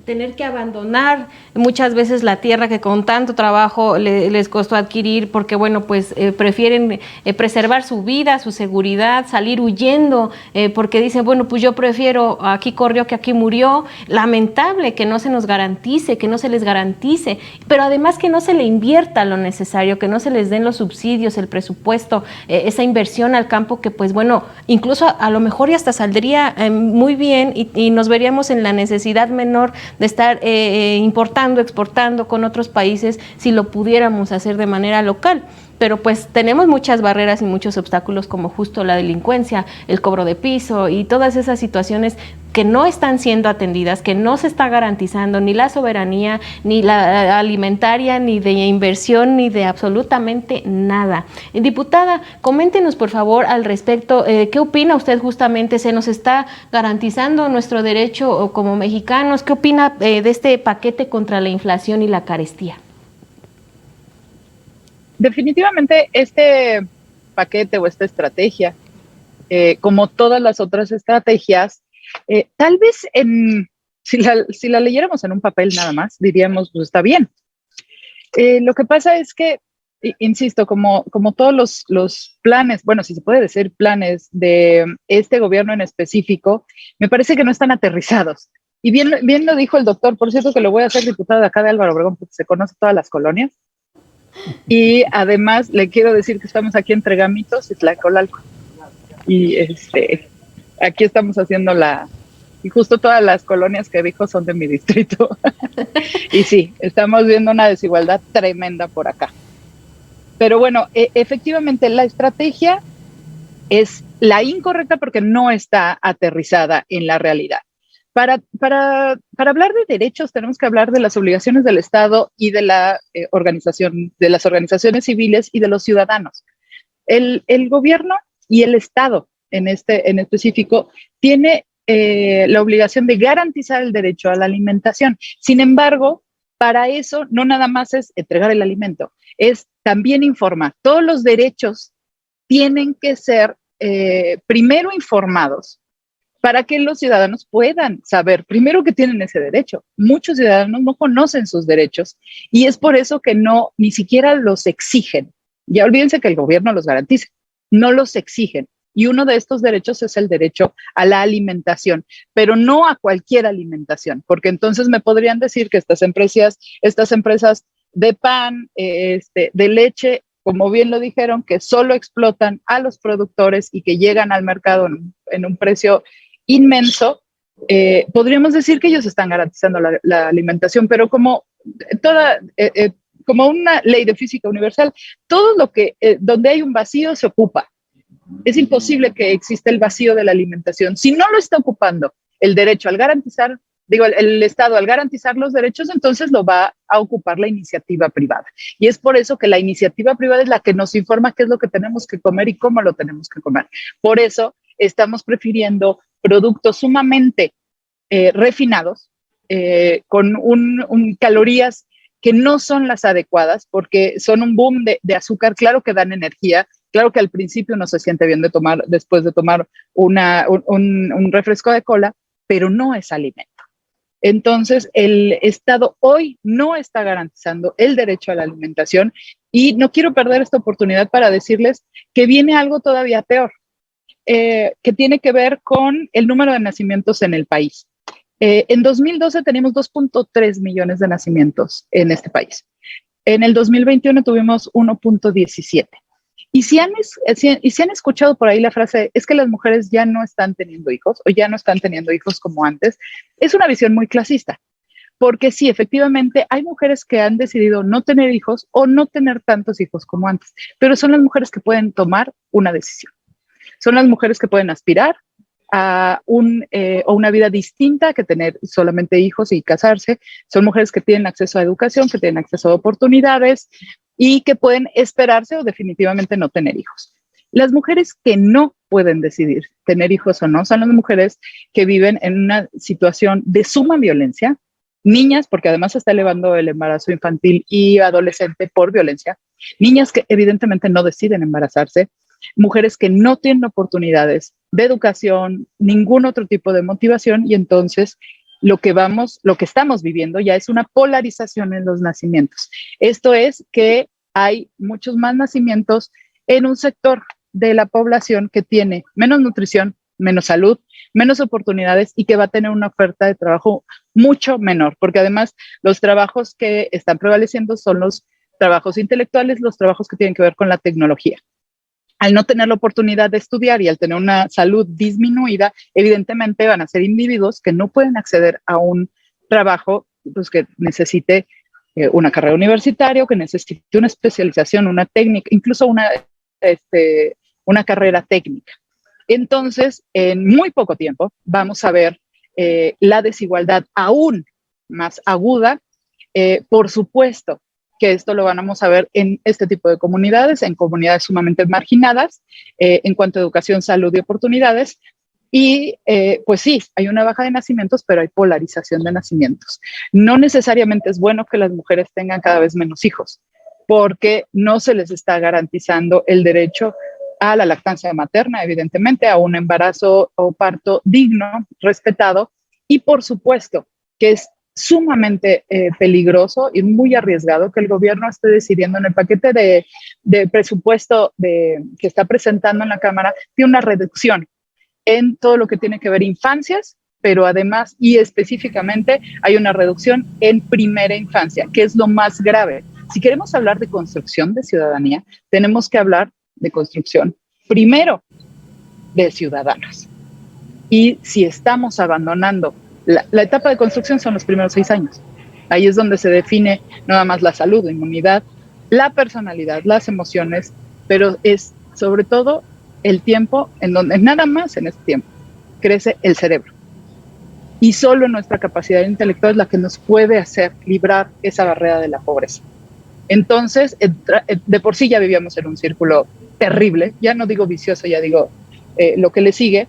Tener que abandonar muchas veces la tierra que con tanto trabajo les costó adquirir, porque bueno, pues prefieren preservar su vida, su seguridad, salir huyendo, porque dicen, bueno, pues yo prefiero aquí corrió que aquí murió. Lamentable que no se nos garantice, que no se les garantice, pero además que no se le invierta lo necesario, que no se les den los subsidios, el presupuesto, esa inversión al campo que pues bueno, incluso a lo mejor y hasta saldría muy bien y nos veríamos en la necesidad menor de estar importando, exportando con otros países si lo pudiéramos hacer de manera local. Pero pues tenemos muchas barreras y muchos obstáculos, como justo la delincuencia, el cobro de piso y todas esas situaciones que no están siendo atendidas, que no se está garantizando ni la soberanía, ni la alimentaria, ni de inversión, ni de absolutamente nada. Diputada, coméntenos por favor al respecto, ¿qué opina usted justamente? ¿Se nos está garantizando nuestro derecho como mexicanos? ¿Qué opina de este paquete contra la inflación y la carestía? Definitivamente este paquete o esta estrategia, como todas las otras estrategias, tal vez si la leyéramos en un papel nada más, diríamos, pues está bien. Lo que pasa es que, insisto, como todos los planes, bueno, si se puede decir planes de este gobierno en específico, me parece que no están aterrizados. Y bien lo dijo el doctor, por cierto que lo voy a hacer diputado de acá de Álvaro Obregón, porque se conoce todas las colonias. Y además le quiero decir que estamos aquí entre Gamitos y Tlacolalco. Y aquí estamos haciendo y justo todas las colonias que dijo son de mi distrito. Y sí, estamos viendo una desigualdad tremenda por acá. Pero bueno, efectivamente la estrategia es la incorrecta porque no está aterrizada en la realidad. Para hablar de derechos tenemos que hablar de las obligaciones del Estado y de la organización, de las organizaciones civiles y de los ciudadanos. El gobierno y el Estado en específico tiene la obligación de garantizar el derecho a la alimentación. Sin embargo, para eso no nada más es entregar el alimento, es también informar. Todos los derechos tienen que ser primero informados para que los ciudadanos puedan saber, primero, que tienen ese derecho. Muchos ciudadanos no conocen sus derechos y es por eso que ni siquiera los exigen. Ya olvídense que el gobierno los garantice, no los exigen. Y uno de estos derechos es el derecho a la alimentación, pero no a cualquier alimentación, porque entonces me podrían decir que estas empresas de pan, de leche, como bien lo dijeron, que solo explotan a los productores y que llegan al mercado en un precio inmenso, podríamos decir que ellos están garantizando la alimentación, pero como como una ley de física universal, todo lo que, donde hay un vacío se ocupa. Es imposible que exista el vacío de la alimentación. Si no lo está ocupando el derecho al garantizar, el Estado al garantizar los derechos, entonces lo va a ocupar la iniciativa privada. Y es por eso que la iniciativa privada es la que nos informa qué es lo que tenemos que comer y cómo lo tenemos que comer. Por eso estamos prefiriendo productos sumamente refinados, con calorías que no son las adecuadas, porque son un boom de azúcar. Claro que dan energía, claro que al principio uno se siente bien después de tomar un refresco de cola, pero no es alimento. Entonces, el Estado hoy no está garantizando el derecho a la alimentación, y no quiero perder esta oportunidad para decirles que viene algo todavía peor, que tiene que ver con el número de nacimientos en el país. En 2012 teníamos 2.3 millones de nacimientos en este país. En el 2021 tuvimos 1.17. Y si han escuchado por ahí la frase, es que las mujeres ya no están teniendo hijos, o ya no están teniendo hijos como antes, es una visión muy clasista. Porque sí, efectivamente, hay mujeres que han decidido no tener hijos o no tener tantos hijos como antes, pero son las mujeres que pueden tomar una decisión. Son las mujeres que pueden aspirar a una vida distinta que tener solamente hijos y casarse. Son mujeres que tienen acceso a educación, que tienen acceso a oportunidades y que pueden esperarse o definitivamente no tener hijos. Las mujeres que no pueden decidir tener hijos o no son las mujeres que viven en una situación de suma violencia, niñas, porque además se está elevando el embarazo infantil y adolescente por violencia, niñas que evidentemente no deciden embarazarse, mujeres que no tienen oportunidades de educación, ningún otro tipo de motivación, y entonces lo que estamos viviendo ya es una polarización en los nacimientos. Esto es que hay muchos más nacimientos en un sector de la población que tiene menos nutrición, menos salud, menos oportunidades, y que va a tener una oferta de trabajo mucho menor, porque además los trabajos que están prevaleciendo son los trabajos intelectuales, los trabajos que tienen que ver con la tecnología. Al no tener la oportunidad de estudiar y al tener una salud disminuida, evidentemente van a ser individuos que no pueden acceder a un trabajo pues, que necesite una carrera universitaria, que necesite una especialización, una técnica, incluso una carrera técnica. Entonces, en muy poco tiempo vamos a ver la desigualdad aún más aguda. Por supuesto que esto lo vamos a ver en este tipo de comunidades, en comunidades sumamente marginadas, en cuanto a educación, salud y oportunidades. Y pues sí, hay una baja de nacimientos, pero hay polarización de nacimientos. No necesariamente es bueno que las mujeres tengan cada vez menos hijos, porque no se les está garantizando el derecho a la lactancia materna, evidentemente, a un embarazo o parto digno, respetado, y por supuesto que es sumamente peligroso y muy arriesgado que el gobierno esté decidiendo en el paquete de presupuesto que está presentando en la Cámara de una reducción en todo lo que tiene que ver infancias, pero además y específicamente hay una reducción en primera infancia, que es lo más grave. Si queremos hablar de construcción de ciudadanía, tenemos que hablar de construcción primero de ciudadanos. Y si estamos abandonando la etapa de construcción, son los primeros 6 años. Ahí es donde se define nada más la salud, la inmunidad, la personalidad, las emociones, pero es sobre todo el tiempo en donde nada más en este tiempo crece el cerebro. Y solo nuestra capacidad intelectual es la que nos puede hacer librar esa barrera de la pobreza. Entonces, de por sí ya vivíamos en un círculo terrible, ya no digo vicioso, ya digo lo que le sigue,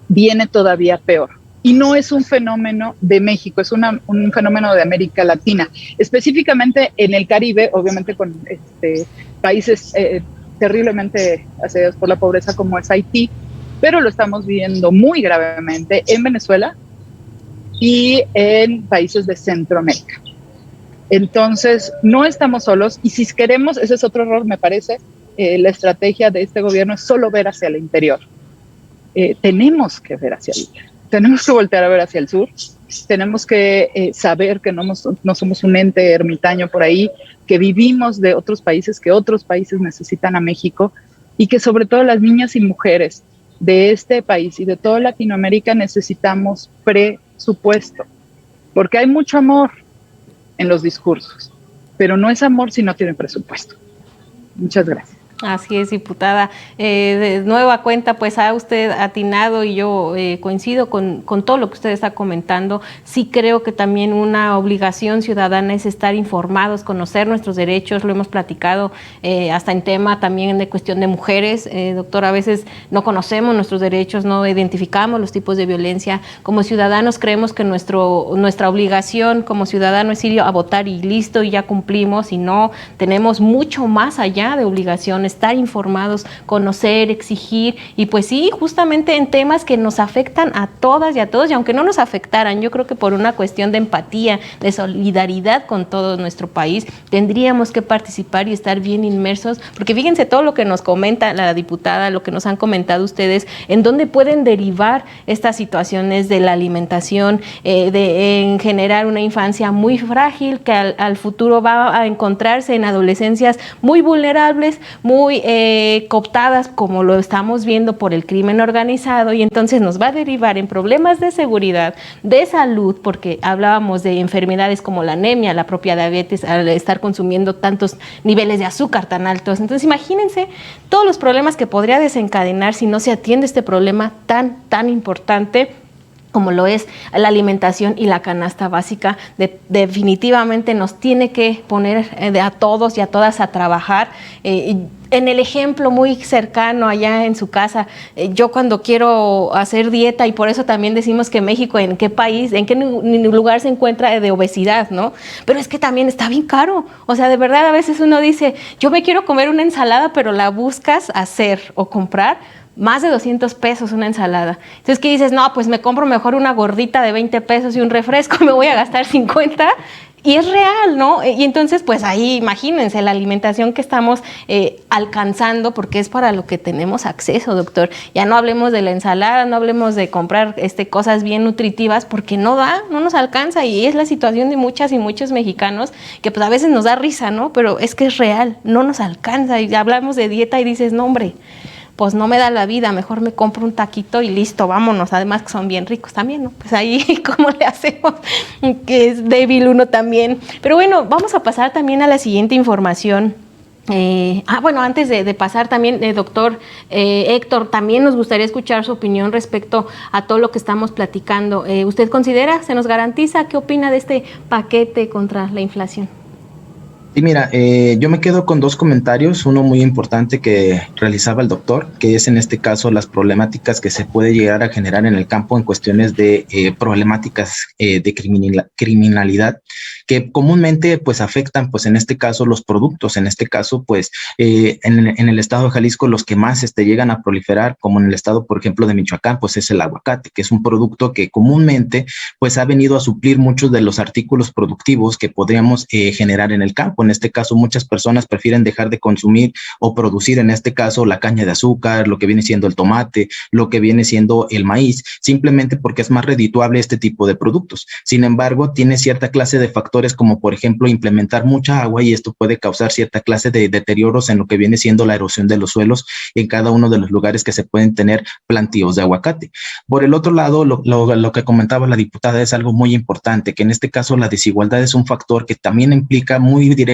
viene todavía peor. Y no es un fenómeno de México, es un fenómeno de América Latina, específicamente en el Caribe, obviamente con países terriblemente asediados por la pobreza como es Haití, pero lo estamos viendo muy gravemente en Venezuela y en países de Centroamérica. Entonces, no estamos solos, y si queremos, ese es otro error, me parece, la estrategia de este gobierno es solo ver hacia el interior. Tenemos que ver hacia el interior. Tenemos que voltear a ver hacia el sur. Tenemos que saber que no somos un ente ermitaño por ahí, que vivimos de otros países, que otros países necesitan a México y que sobre todo las niñas y mujeres de este país y de toda Latinoamérica necesitamos presupuesto, porque hay mucho amor en los discursos, pero no es amor si no tiene presupuesto. Muchas gracias. Así es, diputada. De nueva cuenta, pues ha usted atinado y yo coincido con todo lo que usted está comentando. Sí creo que también una obligación ciudadana es estar informados, conocer nuestros derechos, lo hemos platicado hasta en tema también de cuestión de mujeres. Doctor, a veces no conocemos nuestros derechos, no identificamos los tipos de violencia. Como ciudadanos creemos que nuestra obligación como ciudadano es ir a votar y listo, y ya cumplimos, y no, tenemos mucho más allá de obligaciones, estar informados, conocer, exigir, y pues sí, justamente en temas que nos afectan a todas y a todos, y aunque no nos afectaran, yo creo que por una cuestión de empatía, de solidaridad con todo nuestro país, tendríamos que participar y estar bien inmersos, porque fíjense todo lo que nos comenta la diputada, lo que nos han comentado ustedes, en dónde pueden derivar estas situaciones de la alimentación, en generar una infancia muy frágil, que al futuro va a encontrarse en adolescencias muy vulnerables, muy cooptadas, como lo estamos viendo por el crimen organizado, y entonces nos va a derivar en problemas de seguridad, de salud, porque hablábamos de enfermedades como la anemia, la propia diabetes, al estar consumiendo tantos niveles de azúcar tan altos. Entonces imagínense todos los problemas que podría desencadenar si no se atiende este problema tan importante como lo es la alimentación y la canasta básica. Definitivamente nos tiene que poner a todos y a todas a trabajar. En el ejemplo muy cercano allá en su casa, yo cuando quiero hacer dieta, y por eso también decimos que México, ¿en qué país, en qué lugar se encuentra de obesidad, no? Pero es que también está bien caro. O sea, de verdad, a veces uno dice, yo me quiero comer una ensalada, pero la buscas hacer o comprar más de 200 pesos una ensalada. Entonces, ¿qué dices? No, pues me compro mejor una gordita de 20 pesos y un refresco, me voy a gastar 50. Y es real, ¿no? Y entonces, pues ahí imagínense la alimentación que estamos alcanzando, porque es para lo que tenemos acceso, doctor. Ya no hablemos de la ensalada, no hablemos de comprar cosas bien nutritivas, porque no nos alcanza, y es la situación de muchas y muchos mexicanos, que pues a veces nos da risa, ¿no? Pero es que es real, no nos alcanza, y hablamos de dieta y dices, no, hombre, pues no me da la vida, mejor me compro un taquito y listo, vámonos. Además que son bien ricos también, ¿no? Pues ahí, ¿cómo le hacemos? Que es débil uno también. Pero bueno, vamos a pasar también a la siguiente información. Bueno, antes de pasar también, doctor Héctor, también nos gustaría escuchar su opinión respecto a todo lo que estamos platicando. ¿Usted considera, se nos garantiza, qué opina de este paquete contra la inflación? Sí, mira, yo me quedo con dos comentarios, uno muy importante que realizaba el doctor, que es en este caso las problemáticas que se puede llegar a generar en el campo en cuestiones de problemáticas de criminalidad, que comúnmente pues afectan pues en este caso los productos, en este caso pues en el estado de Jalisco los que más llegan a proliferar, como en el estado por ejemplo de Michoacán, pues es el aguacate, que es un producto que comúnmente pues ha venido a suplir muchos de los artículos productivos que podríamos generar en el campo. En este caso, muchas personas prefieren dejar de consumir o producir, en este caso, la caña de azúcar, lo que viene siendo el tomate, lo que viene siendo el maíz, simplemente porque es más redituable este tipo de productos. Sin embargo, tiene cierta clase de factores como, por ejemplo, implementar mucha agua, y esto puede causar cierta clase de deterioros en lo que viene siendo la erosión de los suelos en cada uno de los lugares que se pueden tener plantíos de aguacate. Por el otro lado, lo que comentaba la diputada es algo muy importante, que en este caso la desigualdad es un factor que también implica muy directamente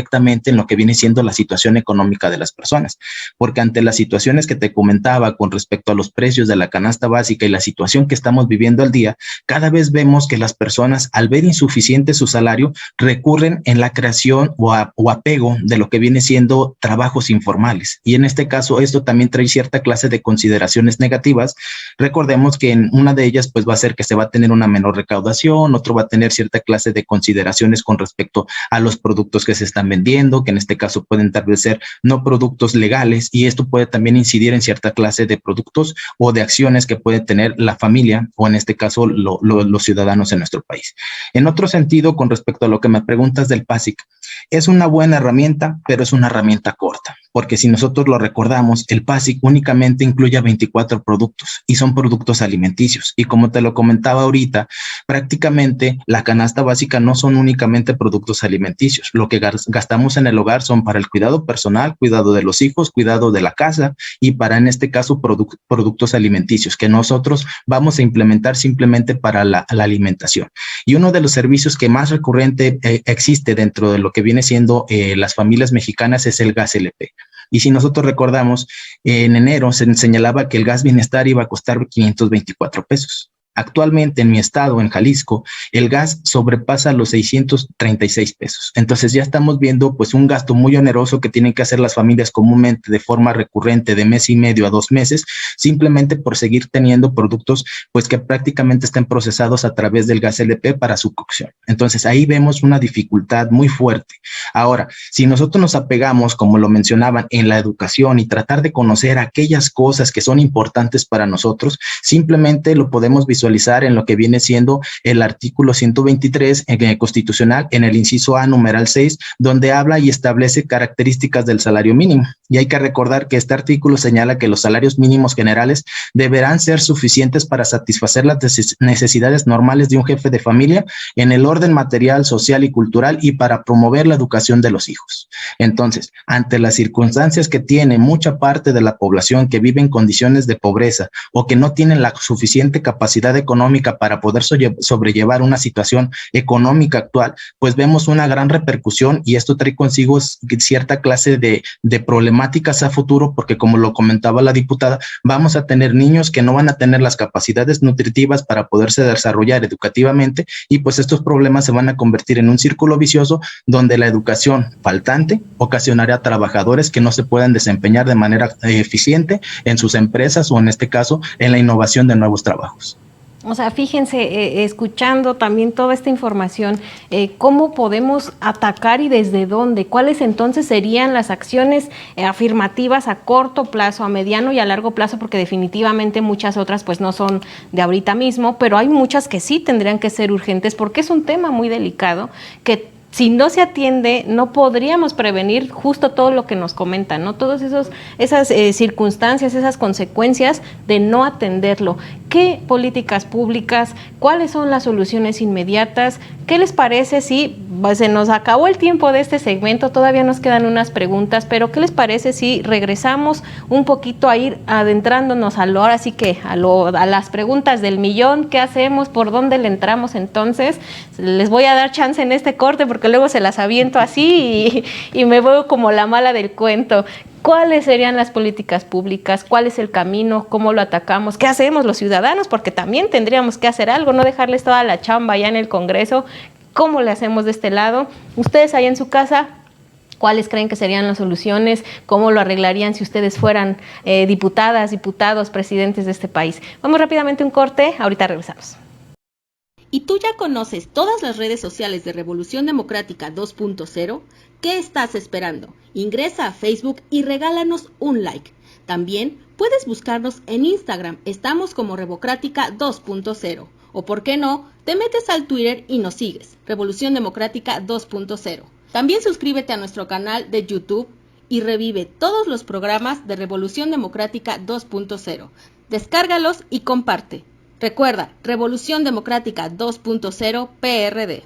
en lo que viene siendo la situación económica de las personas, porque ante las situaciones que te comentaba con respecto a los precios de la canasta básica y la situación que estamos viviendo al día, cada vez vemos que las personas, al ver insuficiente su salario, recurren en la creación o apego de lo que viene siendo trabajos informales, y en este caso esto también trae cierta clase de consideraciones negativas. Recordemos que en una de ellas pues va a ser que se va a tener una menor recaudación, otro va a tener cierta clase de consideraciones con respecto a los productos que se están vendiendo, que en este caso pueden tal vez ser no productos legales, y esto puede también incidir en cierta clase de productos o de acciones que puede tener la familia o en este caso los ciudadanos en nuestro país. En otro sentido, con respecto a lo que me preguntas del PASIC, Es una buena herramienta, pero es una herramienta corta, porque si nosotros lo recordamos, el PASIC únicamente incluye 24 productos y son productos alimenticios. Y como te lo comentaba ahorita, prácticamente la canasta básica no son únicamente productos alimenticios. Lo que gastamos en el hogar son para el cuidado personal, cuidado de los hijos, cuidado de la casa y para, en este caso, productos alimenticios que nosotros vamos a implementar simplemente para la alimentación. Y uno de los servicios que más recurrente existe dentro de lo que viene siendo las familias mexicanas es el gas LP. Y si nosotros recordamos, en enero se señalaba que el gas bienestar iba a costar 524 pesos. Actualmente en mi estado, en Jalisco, el gas sobrepasa los 636 pesos. Entonces ya estamos viendo pues un gasto muy oneroso que tienen que hacer las familias comúnmente de forma recurrente de mes y medio a 2 meses, simplemente por seguir teniendo productos pues que prácticamente estén procesados a través del gas LP para su cocción. Entonces ahí vemos una dificultad muy fuerte. Ahora, si nosotros nos apegamos, como lo mencionaban, en la educación y tratar de conocer aquellas cosas que son importantes para nosotros, simplemente lo podemos visualizar en lo que viene siendo el artículo 123 constitucional en el inciso A, numeral 6, donde habla y establece características del salario mínimo. Y hay que recordar que este artículo señala que los salarios mínimos generales deberán ser suficientes para satisfacer las necesidades normales de un jefe de familia en el orden material, social y cultural y para promover la educación de los hijos. Entonces, ante las circunstancias que tiene mucha parte de la población que vive en condiciones de pobreza o que no tienen la suficiente capacidad económica para poder sobrellevar una situación económica actual, pues vemos una gran repercusión y esto trae consigo cierta clase de problemáticas a futuro, porque como lo comentaba la diputada, vamos a tener niños que no van a tener las capacidades nutritivas para poderse desarrollar educativamente y pues estos problemas se van a convertir en un círculo vicioso donde la educación faltante ocasionará a trabajadores que no se puedan desempeñar de manera eficiente en sus empresas o en este caso en la innovación de nuevos trabajos. O sea, fíjense, escuchando también toda esta información, ¿cómo podemos atacar y desde dónde? ¿Cuáles entonces serían las acciones afirmativas a corto plazo, a mediano y a largo plazo? Porque definitivamente muchas otras pues no son de ahorita mismo, pero hay muchas que sí tendrían que ser urgentes porque es un tema muy delicado que si no se atiende, no podríamos prevenir justo todo lo que nos comentan, ¿no? Todas esas circunstancias, esas consecuencias de no atenderlo. ¿Qué políticas públicas? ¿Cuáles son las soluciones inmediatas? ¿Qué les parece si se nos acabó el tiempo de este segmento? Todavía nos quedan unas preguntas, pero ¿qué les parece si regresamos un poquito a ir adentrándonos ahora sí que a las preguntas del millón? ¿Qué hacemos? ¿Por dónde le entramos entonces? Les voy a dar chance en este corte porque luego se las aviento así y me veo como la mala del cuento. ¿Cuáles serían las políticas públicas? ¿Cuál es el camino? ¿Cómo lo atacamos? ¿Qué hacemos los ciudadanos? Porque también tendríamos que hacer algo, no dejarles toda la chamba ya en el Congreso. ¿Cómo le hacemos de este lado? Ustedes ahí en su casa, ¿cuáles creen que serían las soluciones? ¿Cómo lo arreglarían si ustedes fueran diputadas, diputados, presidentes de este país? Vamos rápidamente a un corte, ahorita regresamos. ¿Y tú ya conoces todas las redes sociales de Revolución Democrática 2.0? ¿Qué estás esperando? Ingresa a Facebook y regálanos un like. También puedes buscarnos en Instagram, estamos como Revocrática 2.0. O por qué no, te metes al Twitter y nos sigues, Revolución Democrática 2.0. También suscríbete a nuestro canal de YouTube y revive todos los programas de Revolución Democrática 2.0. Descárgalos y comparte. Recuerda, Revolución Democrática 2.0 PRD.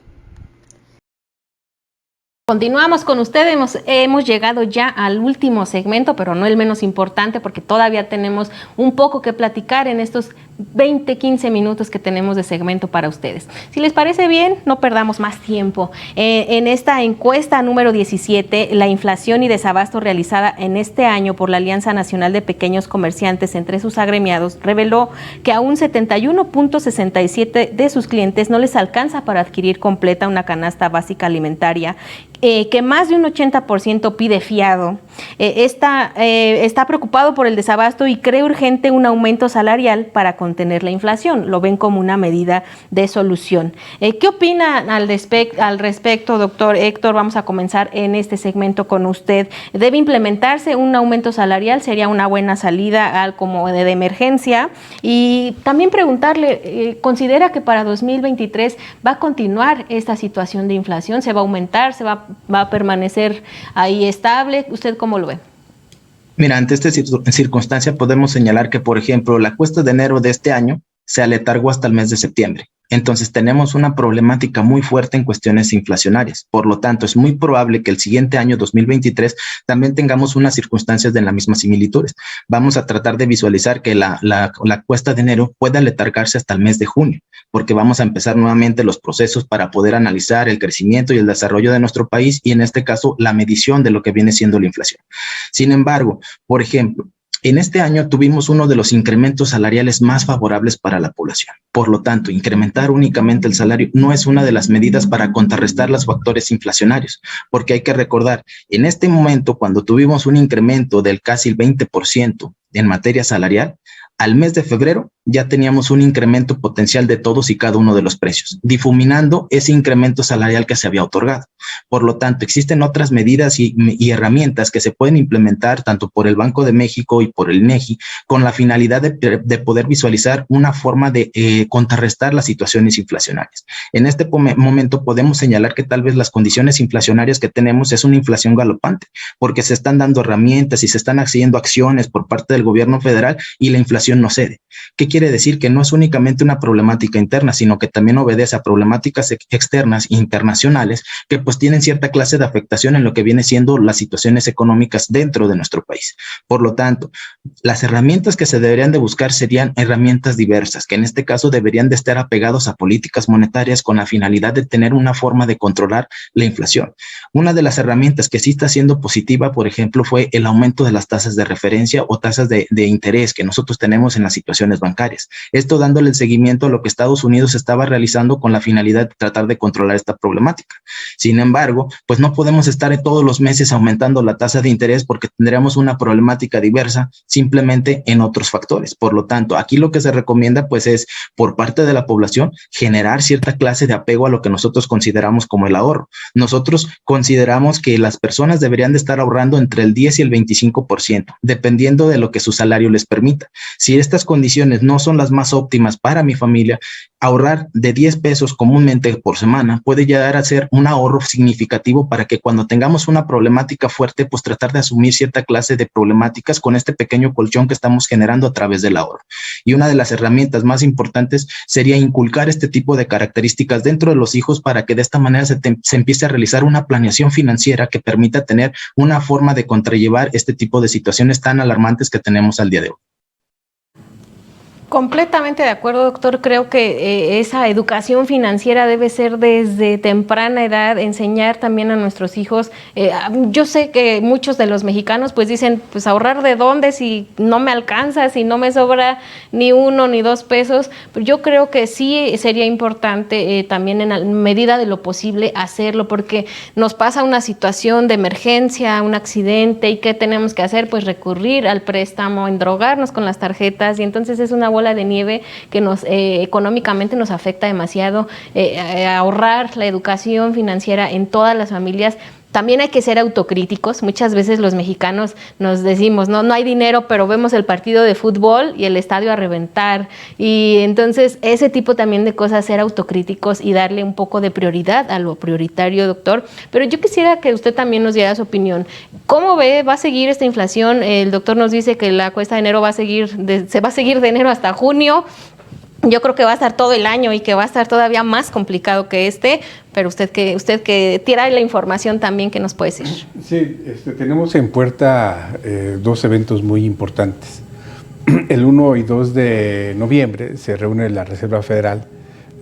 Continuamos con ustedes, hemos llegado ya al último segmento, pero no el menos importante porque todavía tenemos un poco que platicar en estos 15 minutos que tenemos de segmento para ustedes. Si les parece bien, no perdamos más tiempo. En esta encuesta número 17, la inflación y desabasto realizada en este año por la Alianza Nacional de Pequeños Comerciantes entre sus agremiados reveló que a un 71.67% de sus clientes no les alcanza para adquirir completa una canasta básica alimentaria, que más de un 80% pide fiado, está preocupado por el desabasto y cree urgente un aumento salarial para contener la inflación. Lo ven como una medida de solución. ¿Qué opina al respecto, doctor Héctor? Vamos a comenzar en este segmento con usted. ¿Debe implementarse un aumento salarial? ¿Sería una buena salida como de emergencia? Y también preguntarle, ¿considera que para 2023 va a continuar esta situación de inflación? ¿Se va a aumentar? ¿Se va va a permanecer ahí estable. ¿Usted cómo lo ve? Mira, ante esta circunstancia podemos señalar que, por ejemplo, la cuesta de enero de este año se aletargó hasta el mes de septiembre. Entonces tenemos una problemática muy fuerte en cuestiones inflacionarias. Por lo tanto, es muy probable que el siguiente año 2023 también tengamos unas circunstancias de las mismas similitudes. Vamos a tratar de visualizar que la cuesta de enero pueda aletargarse hasta el mes de junio, porque vamos a empezar nuevamente los procesos para poder analizar el crecimiento y el desarrollo de nuestro país y en este caso la medición de lo que viene siendo la inflación. Sin embargo, por ejemplo, en este año tuvimos uno de los incrementos salariales más favorables para la población. Por lo tanto, incrementar únicamente el salario no es una de las medidas para contrarrestar los factores inflacionarios, porque hay que recordar, en este momento, cuando tuvimos un incremento del casi el 20% en materia salarial, al mes de febrero ya teníamos un incremento potencial de todos y cada uno de los precios, difuminando ese incremento salarial que se había otorgado. Por lo tanto, existen otras medidas y herramientas que se pueden implementar tanto por el Banco de México y por el INEGI con la finalidad de poder visualizar una forma de contrarrestar las situaciones inflacionarias. En este momento podemos señalar que tal vez las condiciones inflacionarias que tenemos es una inflación galopante, porque se están dando herramientas y se están haciendo acciones por parte del gobierno federal y la inflación no cede. ¿Qué quiere decir? Que no es únicamente una problemática interna, sino que también obedece a problemáticas externas internacionales que pues tienen cierta clase de afectación en lo que viene siendo las situaciones económicas dentro de nuestro país. Por lo tanto, las herramientas que se deberían de buscar serían herramientas diversas, que en este caso deberían de estar apegados a políticas monetarias con la finalidad de tener una forma de controlar la inflación. Una de las herramientas que sí está siendo positiva, por ejemplo, fue el aumento de las tasas de referencia o tasas de interés que nosotros tenemos en las situaciones bancarias. Esto dándole el seguimiento a lo que Estados Unidos estaba realizando con la finalidad de tratar de controlar esta problemática. Sin embargo, pues no podemos estar todos los meses aumentando la tasa de interés porque tendríamos una problemática diversa simplemente en otros factores. Por lo tanto, aquí lo que se recomienda pues es por parte de la población generar cierta clase de apego a lo que nosotros consideramos como el ahorro. Nosotros consideramos que las personas deberían de estar ahorrando entre el 10 y el 25%, dependiendo de lo que su salario les permita. Si estas condiciones no son las más óptimas para mi familia, ahorrar de 10 pesos comúnmente por semana puede llegar a ser un ahorro significativo para que cuando tengamos una problemática fuerte, pues tratar de asumir cierta clase de problemáticas con este pequeño colchón que estamos generando a través del ahorro. Y una de las herramientas más importantes sería inculcar este tipo de características dentro de los hijos para que de esta manera se empiece a realizar una planeación financiera que permita tener una forma de contrarrellevar este tipo de situaciones tan alarmantes que tenemos al día de hoy. Completamente de acuerdo, doctor. Creo que esa educación financiera debe ser desde temprana edad, enseñar también a nuestros hijos. Yo sé que muchos de los mexicanos pues dicen, pues ahorrar de dónde si no me alcanza, si no me sobra ni 1 ni 2 pesos. Pero yo creo que sí sería importante también en la medida de lo posible hacerlo, porque nos pasa una situación de emergencia, un accidente, y ¿qué tenemos que hacer? Pues recurrir al préstamo, endrogarnos con las tarjetas, y entonces es una bola de nieve que nos económicamente nos afecta demasiado. Ahorrar la educación financiera en todas las familias. También hay que ser autocríticos. Muchas veces los mexicanos nos decimos, no hay dinero, pero vemos el partido de fútbol y el estadio a reventar. Y entonces ese tipo también de cosas, ser autocríticos y darle un poco de prioridad a lo prioritario, doctor. Pero yo quisiera que usted también nos diera su opinión. ¿Cómo ve? ¿Va a seguir esta inflación? El doctor nos dice que la cuesta de enero se va a seguir de enero hasta junio. Yo creo que va a estar todo el año y que va a estar todavía más complicado que pero usted que tira la información también, ¿qué nos puede decir? Sí, tenemos en puerta 2 eventos muy importantes. El 1 y 2 de noviembre se reúne la Reserva Federal,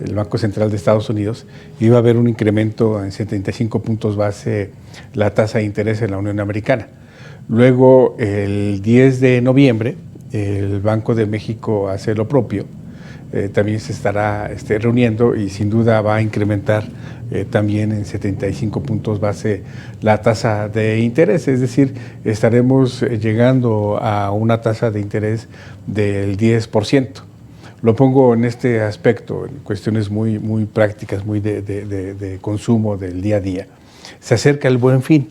el Banco Central de Estados Unidos, y va a haber un incremento en 75 puntos base la tasa de interés en la Unión Americana. Luego, el 10 de noviembre, el Banco de México hace lo propio. También se estará reuniendo y sin duda va a incrementar también en 75 puntos base la tasa de interés, es decir, estaremos llegando a una tasa de interés del 10%. Lo pongo en este aspecto, en cuestiones muy, muy prácticas, muy de consumo del día a día. Se acerca el Buen Fin.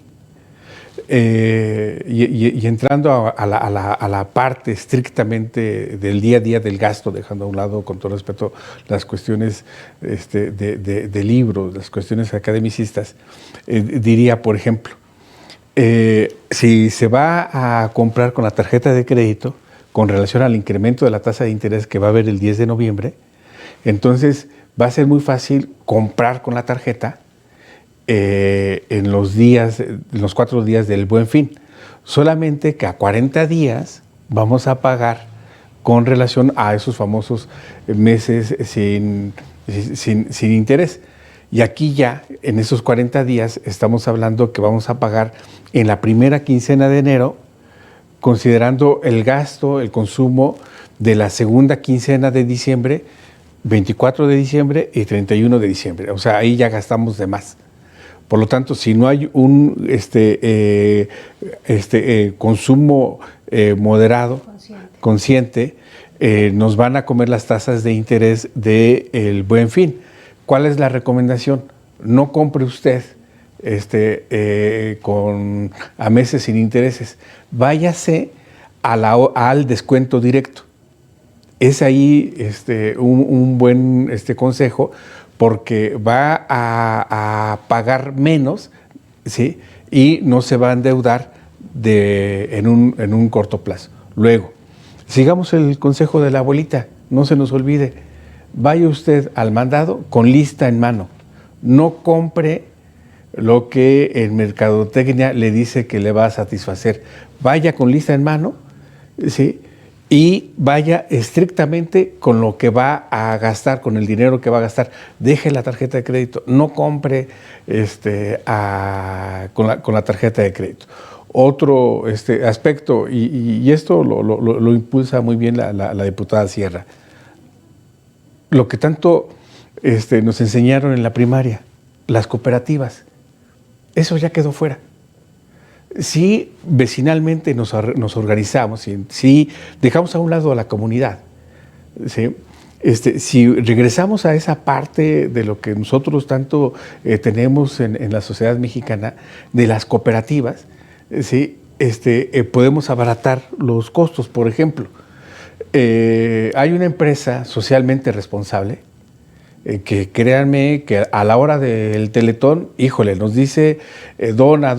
y entrando a la parte estrictamente del día a día del gasto, dejando a un lado, con todo respeto, las cuestiones de libros, las cuestiones academicistas, diría, por ejemplo, si se va a comprar con la tarjeta de crédito, con relación al incremento de la tasa de interés que va a haber el 10 de noviembre, entonces va a ser muy fácil comprar con la tarjeta en los 4 días del Buen Fin. Solamente que a 40 días vamos a pagar con relación a esos famosos meses sin interés. Y aquí ya, en esos 40 días, estamos hablando que vamos a pagar en la primera quincena de enero, considerando el gasto, el consumo de la segunda quincena de diciembre, 24 de diciembre y 31 de diciembre. O sea, ahí ya gastamos de más. Por lo tanto, si no hay un consumo moderado, consciente, nos van a comer las tasas de interés del Buen Fin. ¿Cuál es la recomendación? No compre usted a meses sin intereses. Váyase al descuento directo. Es ahí un buen consejo, porque va a pagar menos, ¿sí? Y no se va a endeudar en un corto plazo. Luego, sigamos el consejo de la abuelita, no se nos olvide, vaya usted al mandado con lista en mano. No compre lo que en mercadotecnia le dice que le va a satisfacer. Vaya con lista en mano, ¿sí? Y vaya estrictamente con lo que va a gastar, con el dinero que va a gastar. Deje la tarjeta de crédito, no compre con la tarjeta de crédito. Otro aspecto, y esto lo impulsa muy bien la diputada Sierra, lo que tanto nos enseñaron en la primaria, las cooperativas, eso ya quedó fuera. Si vecinalmente nos organizamos, si dejamos a un lado a la comunidad, ¿sí? Si regresamos a esa parte de lo que nosotros tanto tenemos en la sociedad mexicana, de las cooperativas, ¿sí? Podemos abaratar los costos. Por ejemplo, hay una empresa socialmente responsable que créanme que a la hora del Teletón, híjole, nos dice dona,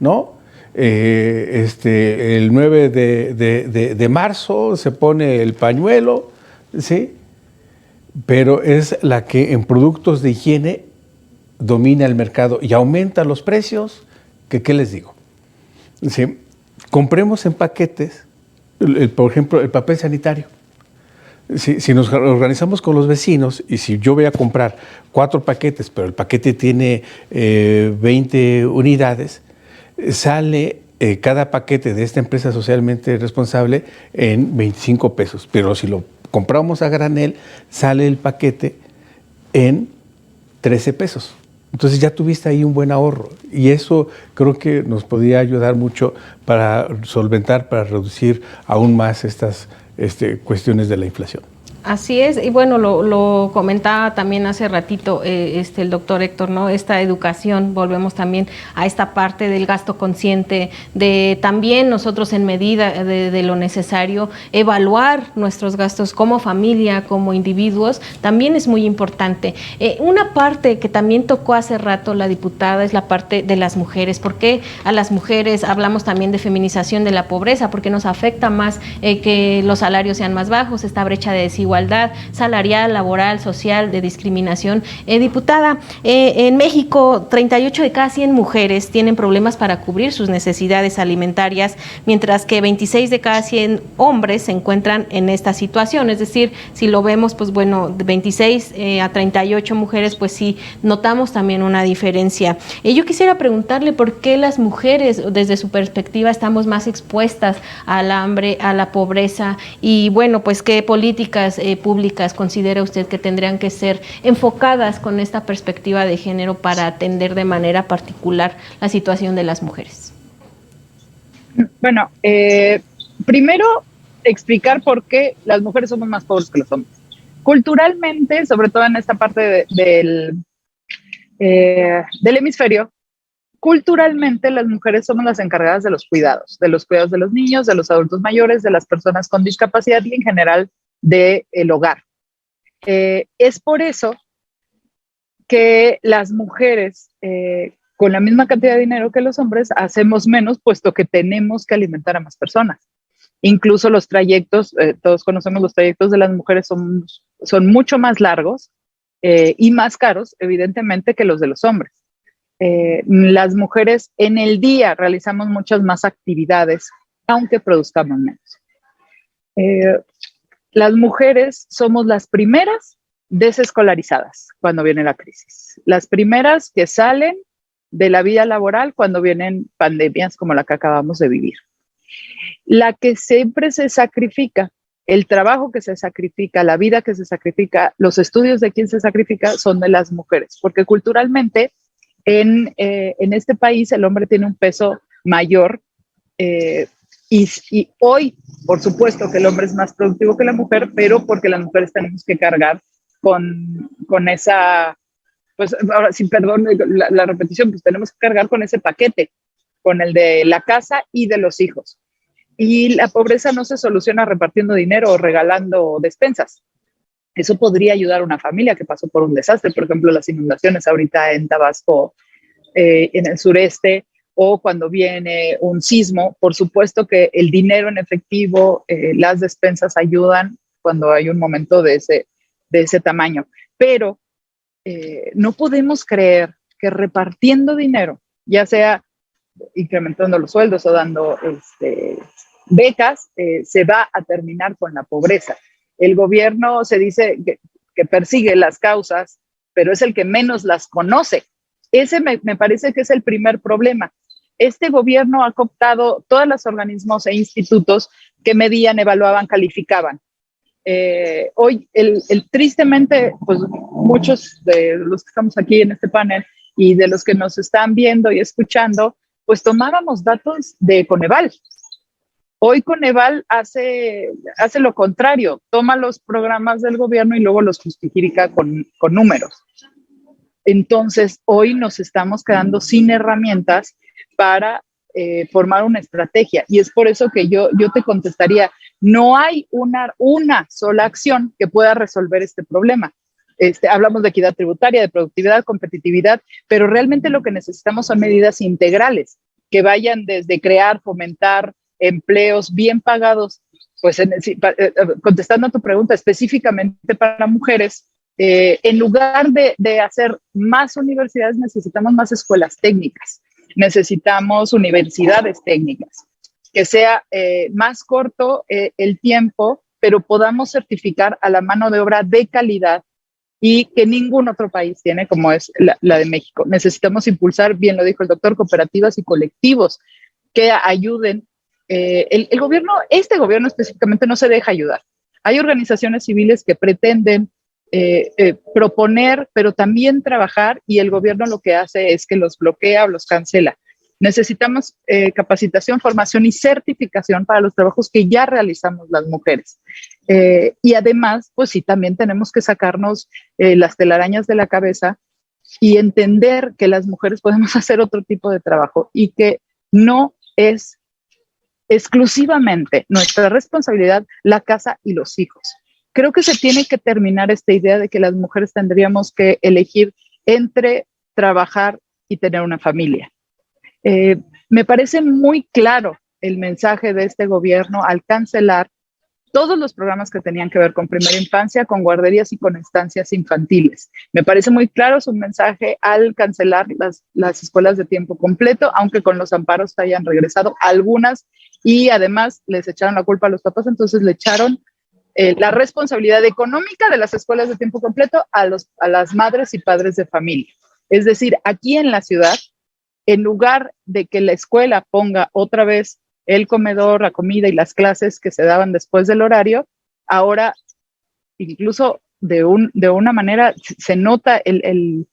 ¿no? El 9 de marzo se pone el pañuelo, ¿sí? Pero es la que en productos de higiene domina el mercado y aumenta los precios, ¿qué les digo? ¿Sí? Compremos en paquetes, por ejemplo, el papel sanitario. Si nos organizamos con los vecinos y si yo voy a comprar 4 paquetes, pero el paquete tiene 20 unidades, sale cada paquete de esta empresa socialmente responsable en 25 pesos. Pero si lo compramos a granel, sale el paquete en 13 pesos. Entonces ya tuviste ahí un buen ahorro. Y eso creo que nos podría ayudar mucho para solventar, para reducir aún más estas cuestiones de la inflación. Así es, y bueno, lo comentaba también hace ratito el doctor Héctor, ¿no? Esta educación, volvemos también a esta parte del gasto consciente, de también nosotros en medida de lo necesario, evaluar nuestros gastos como familia, como individuos, también es muy importante. Una parte que también tocó hace rato la diputada es la parte de las mujeres. ¿Por qué a las mujeres hablamos también de feminización de la pobreza? Porque nos afecta más que los salarios sean más bajos, esta brecha de desigualdad salarial, laboral, social, de discriminación. Diputada, en México 38 de cada 100 mujeres tienen problemas para cubrir sus necesidades alimentarias, mientras que 26 de cada 100 hombres se encuentran en esta situación. Es decir, si lo vemos, pues bueno, de 26 a 38 mujeres, pues sí, notamos también una diferencia. Yo quisiera preguntarle por qué las mujeres, desde su perspectiva, estamos más expuestas al hambre, a la pobreza, y bueno, pues qué políticas públicas considera usted que tendrían que ser enfocadas con esta perspectiva de género para atender de manera particular la situación de las mujeres. Bueno, primero explicar por qué las mujeres somos más pobres que los hombres. Culturalmente, sobre todo en esta parte del hemisferio culturalmente las mujeres somos las encargadas de los cuidados de los niños, de los adultos mayores, de las personas con discapacidad y en general del hogar. Es por eso que las mujeres, con la misma cantidad de dinero que los hombres, hacemos menos, puesto que tenemos que alimentar a más personas. Incluso los trayectos, todos conocemos los trayectos de las mujeres, son mucho más largos y más caros, evidentemente, que los de los hombres. Las mujeres en el día realizamos muchas más actividades, aunque produzcamos menos. Las mujeres somos las primeras desescolarizadas cuando viene la crisis, las primeras que salen de la vida laboral cuando vienen pandemias como la que acabamos de vivir. La que siempre se sacrifica, el trabajo que se sacrifica, la vida que se sacrifica, los estudios de quien se sacrifica son de las mujeres, porque culturalmente en este país el hombre tiene un peso mayor y hoy, por supuesto que el hombre es más productivo que la mujer, pero porque las mujeres tenemos que cargar con esa, pues ahora sin perdón la repetición, pues tenemos que cargar con ese paquete, con el de la casa y de los hijos. Y la pobreza no se soluciona repartiendo dinero o regalando despensas. Eso podría ayudar a una familia que pasó por un desastre, por ejemplo, las inundaciones ahorita en Tabasco, en el sureste, o cuando viene un sismo. Por supuesto que el dinero en efectivo, las despensas ayudan cuando hay un momento de ese tamaño. Pero no podemos creer que repartiendo dinero, ya sea incrementando los sueldos o dando becas, se va a terminar con la pobreza. El gobierno se dice que persigue las causas, pero es el que menos las conoce. Ese me parece que es el primer problema. Este gobierno ha cooptado todos los organismos e institutos que medían, evaluaban, calificaban. Hoy, tristemente, pues muchos de los que estamos aquí en este panel y de los que nos están viendo y escuchando, pues tomábamos datos de Coneval. Hoy Coneval hace lo contrario, toma los programas del gobierno y luego los justifica con números. Entonces, hoy nos estamos quedando sin herramientas para formar una estrategia. Y es por eso que yo te contestaría, no hay una sola acción que pueda resolver este problema. Hablamos de equidad tributaria, de productividad, competitividad, pero realmente lo que necesitamos son medidas integrales que vayan desde crear, fomentar empleos bien pagados, pues contestando a tu pregunta, específicamente para mujeres, en lugar de hacer más universidades, necesitamos más escuelas técnicas, necesitamos universidades técnicas, que sea más corto el tiempo, pero podamos certificar a la mano de obra de calidad y que ningún otro país tiene, como es la de México. Necesitamos impulsar, bien lo dijo el doctor, cooperativas y colectivos que ayuden. El gobierno, este gobierno específicamente no se deja ayudar. Hay organizaciones civiles que pretenden proponer, pero también trabajar, y el gobierno lo que hace es que los bloquea o los cancela. Necesitamos capacitación, formación y certificación para los trabajos que ya realizamos las mujeres. Y además, pues sí, también tenemos que sacarnos las telarañas de la cabeza y entender que las mujeres podemos hacer otro tipo de trabajo y que no es exclusivamente nuestra responsabilidad la casa y los hijos. Creo que se tiene que terminar esta idea de que las mujeres tendríamos que elegir entre trabajar y tener una familia. Me parece muy claro el mensaje de este gobierno al cancelar todos los programas que tenían que ver con primera infancia, con guarderías y con estancias infantiles. Me parece muy claro su mensaje al cancelar las escuelas de tiempo completo, aunque con los amparos hayan regresado algunas y además les echaron la culpa a los papás, entonces le echaron la responsabilidad económica de las escuelas de tiempo completo a las madres y padres de familia. Es decir, aquí en la ciudad, en lugar de que la escuela ponga otra vez el comedor, la comida y las clases que se daban después del horario, ahora incluso de una manera se nota el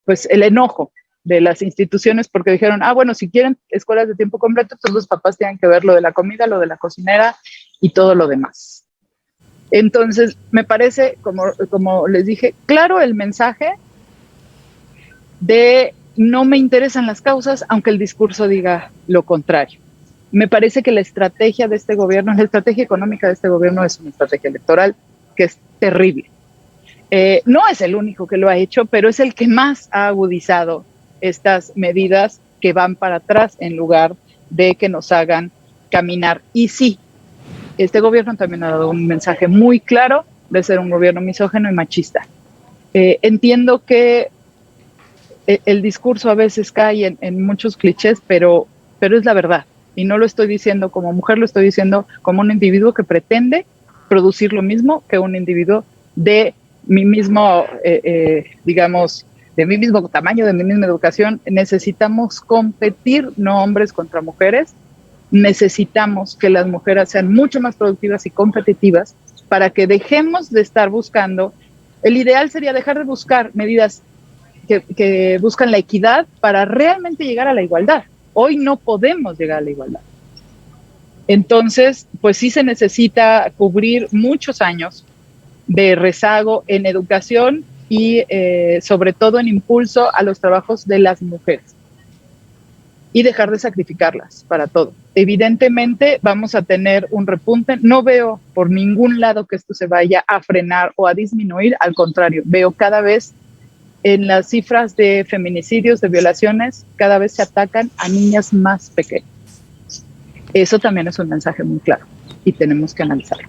enojo de las instituciones porque dijeron, bueno, si quieren escuelas de tiempo completo, pues los papás tienen que ver lo de la comida, lo de la cocinera y todo lo demás. Entonces, me parece, como les dije, claro el mensaje de no me interesan las causas, aunque el discurso diga lo contrario. Me parece que la estrategia de este gobierno, la estrategia económica de este gobierno es una estrategia electoral que es terrible. No es el único que lo ha hecho, pero es el que más ha agudizado estas medidas que van para atrás en lugar de que nos hagan caminar. Y sí, este gobierno también ha dado un mensaje muy claro de ser un gobierno misógino y machista. Entiendo que el discurso a veces cae en muchos clichés, pero es la verdad. Y no lo estoy diciendo como mujer, lo estoy diciendo como un individuo que pretende producir lo mismo que un individuo de mi mismo, digamos, de mi mismo tamaño, de mi misma educación. Necesitamos competir, no hombres contra mujeres. Necesitamos que las mujeres sean mucho más productivas y competitivas para que dejemos de estar buscando. El ideal sería dejar de buscar medidas que buscan la equidad para realmente llegar a la igualdad. Hoy no podemos llegar a la igualdad. Entonces, pues sí se necesita cubrir muchos años de rezago en educación y sobre todo en impulso a los trabajos de las mujeres y dejar de sacrificarlas para todo. Evidentemente vamos a tener un repunte. No veo por ningún lado que esto se vaya a frenar o a disminuir. Al contrario, veo cada vez en las cifras de feminicidios, de violaciones, cada vez se atacan a niñas más pequeñas. Eso también es un mensaje muy claro y tenemos que analizarlo.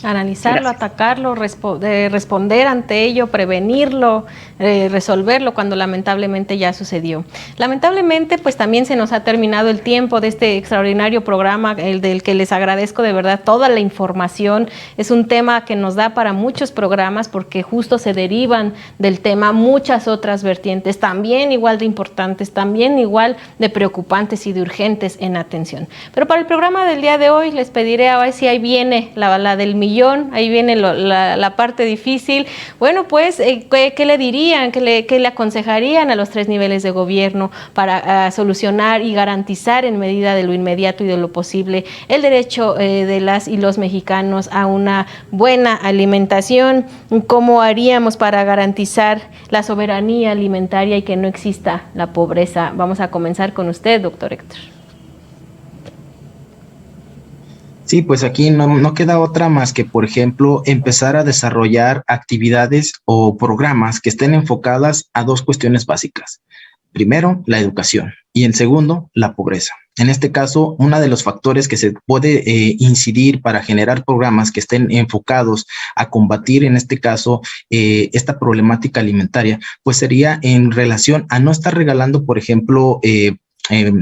Analizarlo, Gracias. atacarlo, responder ante ello, prevenirlo, resolverlo cuando lamentablemente ya sucedió. Lamentablemente, pues también se nos ha terminado el tiempo de este extraordinario programa, el del que les agradezco de verdad toda la información. Es un tema que nos da para muchos programas porque justo se derivan del tema muchas otras vertientes, también igual de importantes, también igual de preocupantes y de urgentes en atención. Pero para el programa del día de hoy les pediré a ver si ahí viene la del millón, ahí viene la parte difícil. Bueno, pues, ¿qué le dirían, qué le aconsejarían a los 3 niveles de gobierno para solucionar y garantizar en medida de lo inmediato y de lo posible el derecho de las y los mexicanos a una buena alimentación? ¿Cómo haríamos para garantizar la soberanía alimentaria y que no exista la pobreza? Vamos a comenzar con usted, doctor Héctor. Sí, pues aquí no queda otra más que, por ejemplo, empezar a desarrollar actividades o programas que estén enfocadas a 2 cuestiones básicas. Primero, la educación y en segundo, la pobreza. En este caso, uno de los factores que se puede incidir para generar programas que estén enfocados a combatir, en este caso, esta problemática alimentaria, pues sería en relación a no estar regalando, por ejemplo,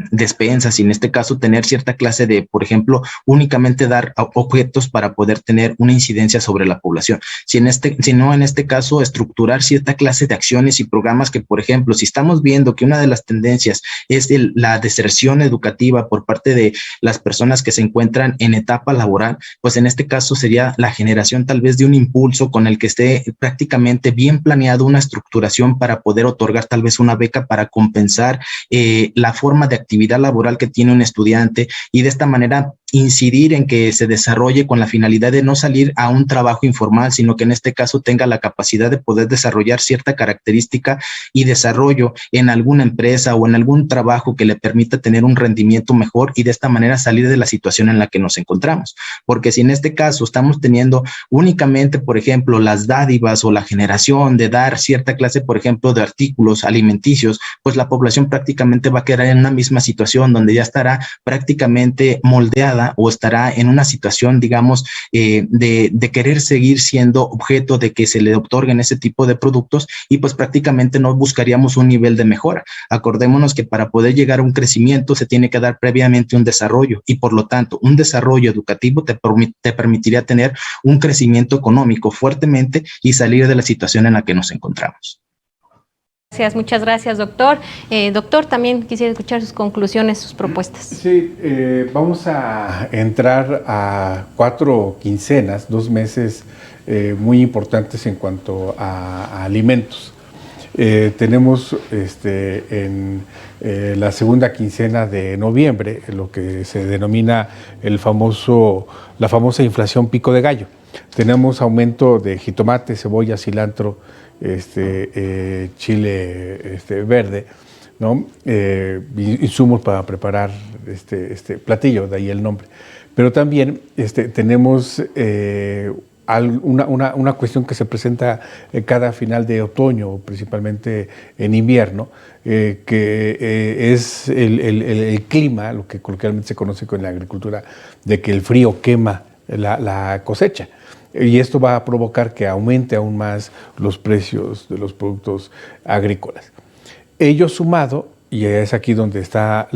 despensas y en este caso tener cierta clase de, por ejemplo, únicamente dar objetos para poder tener una incidencia sobre la población, sino en este caso estructurar cierta clase de acciones y programas que, por ejemplo, si estamos viendo que una de las tendencias es la deserción educativa por parte de las personas que se encuentran en etapa laboral, pues en este caso sería la generación tal vez de un impulso con el que esté prácticamente bien planeado una estructuración para poder otorgar tal vez una beca para compensar la forma de actividad laboral que tiene un estudiante y de esta manera incidir en que se desarrolle con la finalidad de no salir a un trabajo informal, sino que en este caso tenga la capacidad de poder desarrollar cierta característica y desarrollo en alguna empresa o en algún trabajo que le permita tener un rendimiento mejor y de esta manera salir de la situación en la que nos encontramos. Porque si en este caso estamos teniendo únicamente, por ejemplo, las dádivas o la generación de dar cierta clase, por ejemplo, de artículos alimenticios, pues la población prácticamente va a quedar en una misma situación donde ya estará prácticamente moldeada o estará en una situación, digamos, de querer seguir siendo objeto de que se le otorguen ese tipo de productos y pues prácticamente no buscaríamos un nivel de mejora. Acordémonos que para poder llegar a un crecimiento se tiene que dar previamente un desarrollo y por lo tanto un desarrollo educativo te permitiría tener un crecimiento económico fuertemente y salir de la situación en la que nos encontramos. Gracias, muchas gracias, doctor. Doctor, también quisiera escuchar sus conclusiones, sus propuestas. Sí, vamos a entrar a 4 quincenas, 2 meses muy importantes en cuanto a alimentos. Tenemos en la segunda quincena de noviembre lo que se denomina la famosa inflación pico de gallo. Tenemos aumento de jitomate, cebolla, cilantro, chile verde, ¿no? Insumos para preparar este platillo, de ahí el nombre. Pero también tenemos una cuestión que se presenta cada final de otoño, principalmente en invierno, que es el clima, lo que coloquialmente se conoce con la agricultura, de que el frío quema la cosecha. Y esto va a provocar que aumente aún más los precios de los productos agrícolas. Ello sumado, y es aquí donde está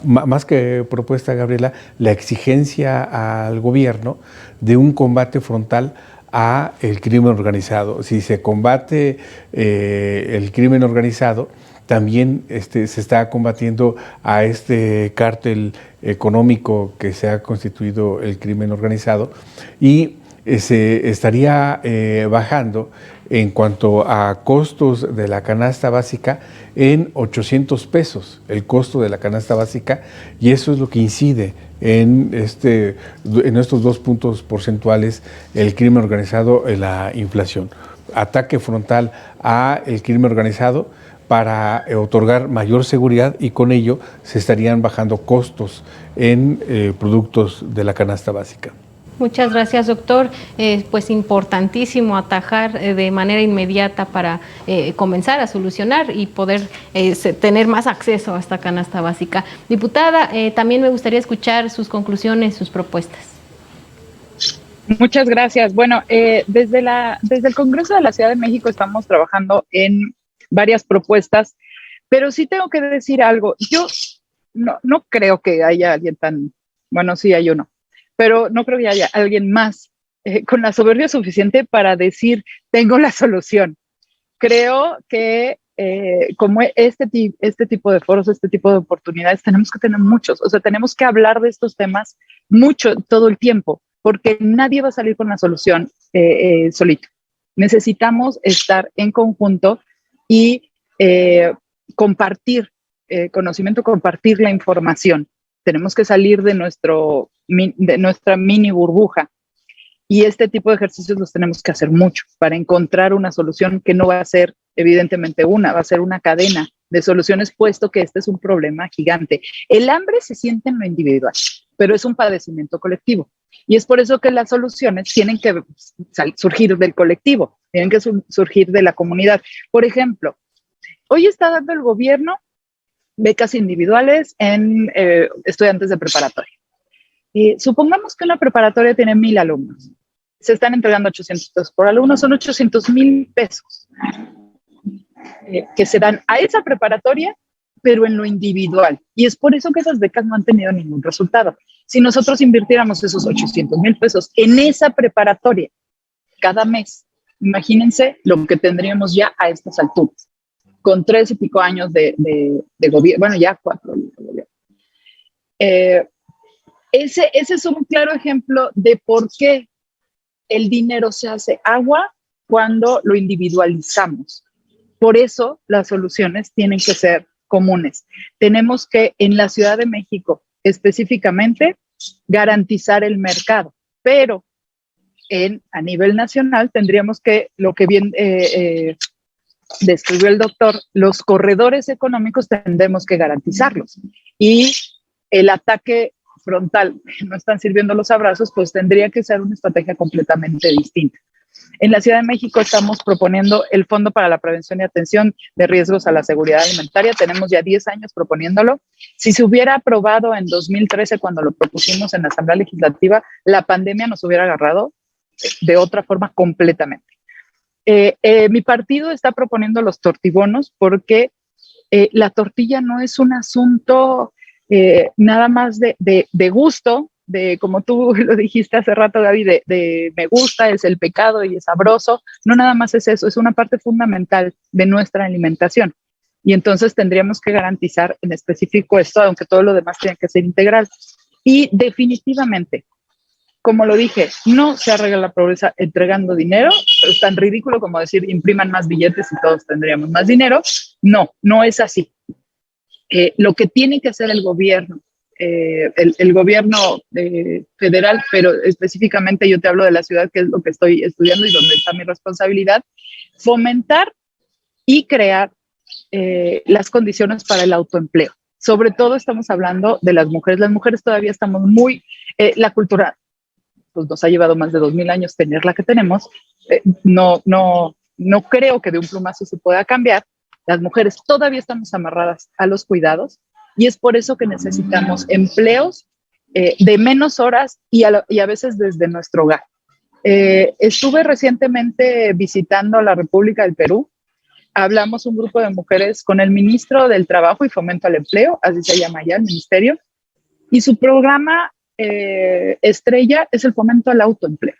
más que propuesta, Gabriela, la exigencia al gobierno de un combate frontal a el crimen organizado. Si se combate el crimen organizado, también se está combatiendo a este cártel económico que se ha constituido el crimen organizado, y se estaría bajando en cuanto a costos de la canasta básica en 800 pesos, el costo de la canasta básica, y eso es lo que incide en estos 2 puntos porcentuales el crimen organizado en la inflación. Ataque frontal a el crimen organizado para otorgar mayor seguridad, y con ello se estarían bajando costos en productos de la canasta básica. Muchas gracias, doctor. Pues importantísimo atajar de manera inmediata para comenzar a solucionar y poder tener más acceso a esta canasta básica. Diputada, también me gustaría escuchar sus conclusiones, sus propuestas. Muchas gracias. Bueno, desde el Congreso de la Ciudad de México estamos trabajando en varias propuestas, pero sí tengo que decir algo. Yo no creo que haya alguien bueno, sí hay uno, pero no creo que haya alguien más con la soberbia suficiente para decir, tengo la solución. Creo que como este tipo de foros, este tipo de oportunidades, tenemos que tener muchos. O sea, tenemos que hablar de estos temas mucho, todo el tiempo, porque nadie va a salir con la solución solito. Necesitamos estar en conjunto y compartir conocimiento, compartir la información. Tenemos que salir de nuestra mini burbuja, y este tipo de ejercicios los tenemos que hacer mucho para encontrar una solución que no va a ser evidentemente va a ser una cadena de soluciones, puesto que este es un problema gigante. El hambre se siente en lo individual, pero es un padecimiento colectivo, y es por eso que las soluciones tienen que surgir del colectivo, tienen que surgir de la comunidad. Por ejemplo, hoy está dando el gobierno becas individuales en estudiantes de preparatoria. Supongamos que una preparatoria tiene 1,000 alumnos. Se están entregando 800 pesos por alumno, son 800,000 pesos que se dan a esa preparatoria, pero en lo individual. Y es por eso que esas becas no han tenido ningún resultado. Si nosotros invirtiéramos esos 800,000 pesos en esa preparatoria cada mes, imagínense lo que tendríamos ya a estas alturas, con 3 y pico años de gobierno, bueno, ya 4 años de gobierno. Ese es un claro ejemplo de por qué el dinero se hace agua cuando lo individualizamos. Por eso las soluciones tienen que ser comunes. Tenemos que, en la Ciudad de México específicamente, garantizar el mercado, pero a nivel nacional tendríamos que, lo que bien describió el doctor, los corredores económicos tendremos que garantizarlos, y el ataque frontal, no están sirviendo los abrazos, pues tendría que ser una estrategia completamente distinta. En la Ciudad de México estamos proponiendo el Fondo para la Prevención y Atención de Riesgos a la Seguridad Alimentaria. Tenemos ya 10 años proponiéndolo. Si se hubiera aprobado en 2013, cuando lo propusimos en la Asamblea Legislativa, la pandemia nos hubiera agarrado de otra forma completamente. Mi partido está proponiendo los tortibonos porque la tortilla no es un asunto nada más de gusto, como tú lo dijiste hace rato, Gaby, de me gusta, es el pecado y es sabroso. No nada más es eso, es una parte fundamental de nuestra alimentación. Y entonces tendríamos que garantizar en específico esto, aunque todo lo demás tiene que ser integral. Y definitivamente, como lo dije, no se arregla la pobreza entregando dinero. Es tan ridículo como decir impriman más billetes y todos tendríamos más dinero. No es así. Lo que tiene que hacer el gobierno, el gobierno federal, pero específicamente yo te hablo de la ciudad, que es lo que estoy estudiando y donde está mi responsabilidad, fomentar y crear las condiciones para el autoempleo. Sobre todo estamos hablando de las mujeres. Las mujeres todavía estamos muy, la cultura pues nos ha llevado más de 2000 años tener la que tenemos. No creo que de un plumazo se pueda cambiar. Las mujeres todavía estamos amarradas a los cuidados y es por eso que necesitamos empleos de menos horas y a veces desde nuestro hogar. Estuve recientemente visitando la República del Perú. Hablamos un grupo de mujeres con el ministro del Trabajo y Fomento al Empleo, así se llama ya el ministerio, y su programa estrella es el fomento al autoempleo.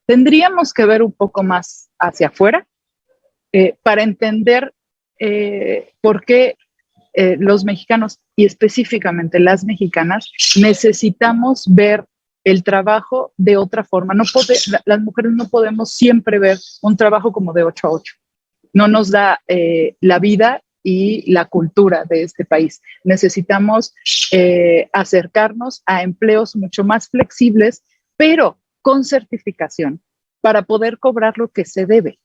Tendríamos que ver un poco más hacia afuera para entender por qué los mexicanos y específicamente las mexicanas necesitamos ver el trabajo de otra forma. Las mujeres no podemos siempre ver un trabajo como de 8 a 8. No nos da la vida y la cultura de este país. Necesitamos acercarnos a empleos mucho más flexibles, pero con certificación para poder cobrar lo que se debe.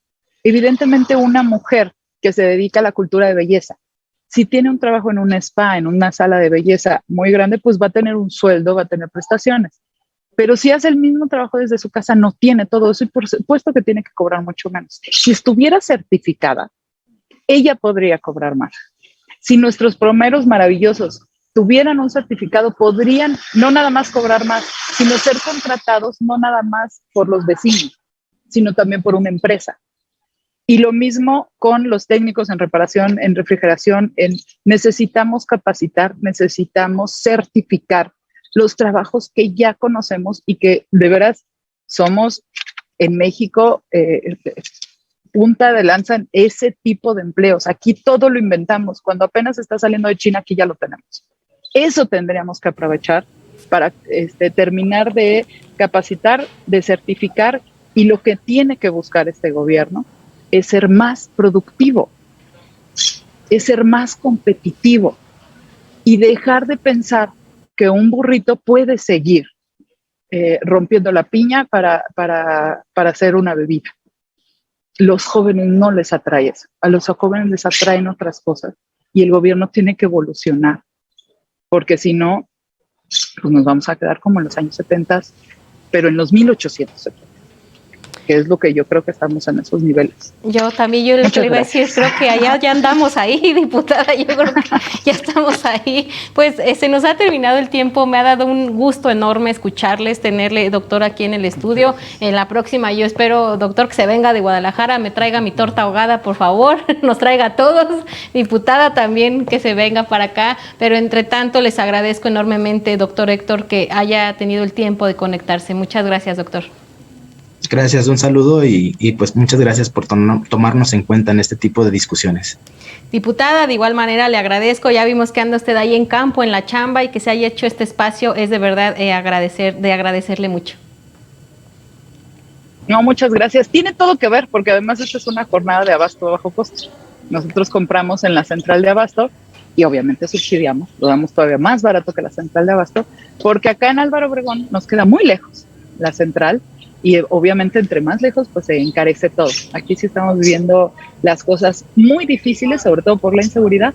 Evidentemente, una mujer que se dedica a la cultura de belleza, si tiene un trabajo en un spa, en una sala de belleza muy grande, pues va a tener un sueldo, va a tener prestaciones. Pero si hace el mismo trabajo desde su casa, no tiene todo eso y por supuesto que tiene que cobrar mucho menos. Si estuviera certificada, ella podría cobrar más. Si nuestros plomeros maravillosos tuvieran un certificado, podrían no nada más cobrar más, sino ser contratados no nada más por los vecinos, sino también por una empresa. Y lo mismo con los técnicos en reparación, en refrigeración, necesitamos capacitar, necesitamos certificar los trabajos que ya conocemos y que de veras somos en México punta de lanza en ese tipo de empleos. Aquí todo lo inventamos. Cuando apenas está saliendo de China, aquí ya lo tenemos. Eso tendríamos que aprovechar para terminar de capacitar, de certificar, y lo que tiene que buscar este gobierno es ser más productivo, es ser más competitivo y dejar de pensar que un burrito puede seguir rompiendo la piña para hacer una bebida. Los jóvenes no les atrae eso, a los jóvenes les atraen otras cosas y el gobierno tiene que evolucionar, porque si no, pues nos vamos a quedar como en los años 70, pero en los 1870. Que es lo que yo creo que estamos en esos niveles. Yo también, lo que le iba a decir, creo que allá ya andamos ahí, diputada, yo creo que ya estamos ahí. Pues se nos ha terminado el tiempo, me ha dado un gusto enorme escucharles, tenerle, doctor, aquí en el estudio. En la próxima yo espero, doctor, que se venga de Guadalajara, me traiga mi torta ahogada, por favor, nos traiga a todos. Diputada también, que se venga para acá, pero entre tanto les agradezco enormemente, doctor Héctor, que haya tenido el tiempo de conectarse. Muchas gracias, doctor. Gracias, un saludo y pues muchas gracias por tomarnos en cuenta en este tipo de discusiones. Diputada, de igual manera le agradezco, ya vimos que anda usted ahí en campo, en la chamba, y que se haya hecho este espacio, es de verdad agradecerle mucho. No, muchas gracias. Tiene todo que ver, porque además esta es una jornada de abasto a bajo costo. Nosotros compramos en la central de abasto y obviamente subsidiamos, lo damos todavía más barato que la central de abasto, porque acá en Álvaro Obregón nos queda muy lejos la central. Y obviamente entre más lejos, pues se encarece todo. Aquí sí estamos viviendo las cosas muy difíciles, sobre todo por la inseguridad,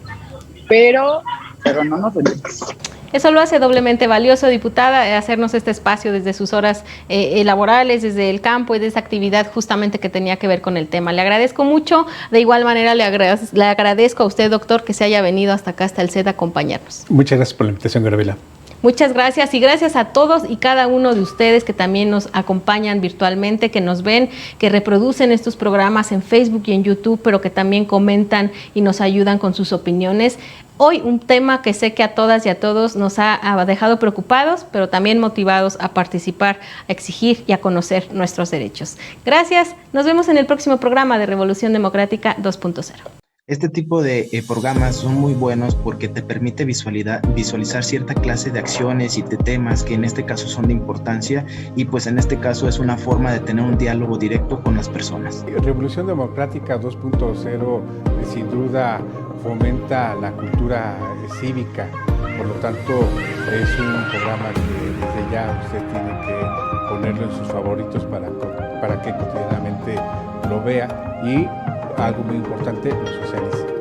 pero no nos rendimos. Eso lo hace doblemente valioso, diputada, hacernos este espacio desde sus horas laborales, desde el campo y de esa actividad justamente que tenía que ver con el tema. Le agradezco mucho. De igual manera le agradezco a usted, doctor, que se haya venido hasta acá, hasta el CED, a acompañarnos. Muchas gracias por la invitación, Gabriela. Muchas gracias y gracias a todos y cada uno de ustedes que también nos acompañan virtualmente, que nos ven, que reproducen estos programas en Facebook y en YouTube, pero que también comentan y nos ayudan con sus opiniones. Hoy un tema que sé que a todas y a todos nos ha dejado preocupados, pero también motivados a participar, a exigir y a conocer nuestros derechos. Gracias, nos vemos en el próximo programa de Revolución Democrática 2.0. Este tipo de programas son muy buenos porque te permite visualizar cierta clase de acciones y de temas que en este caso son de importancia y pues en este caso es una forma de tener un diálogo directo con las personas. Revolución Democrática 2.0 sin duda fomenta la cultura cívica, por lo tanto es un programa que desde ya usted tiene que ponerlo en sus favoritos para que cotidianamente lo vea y algo muy importante, lo socialice.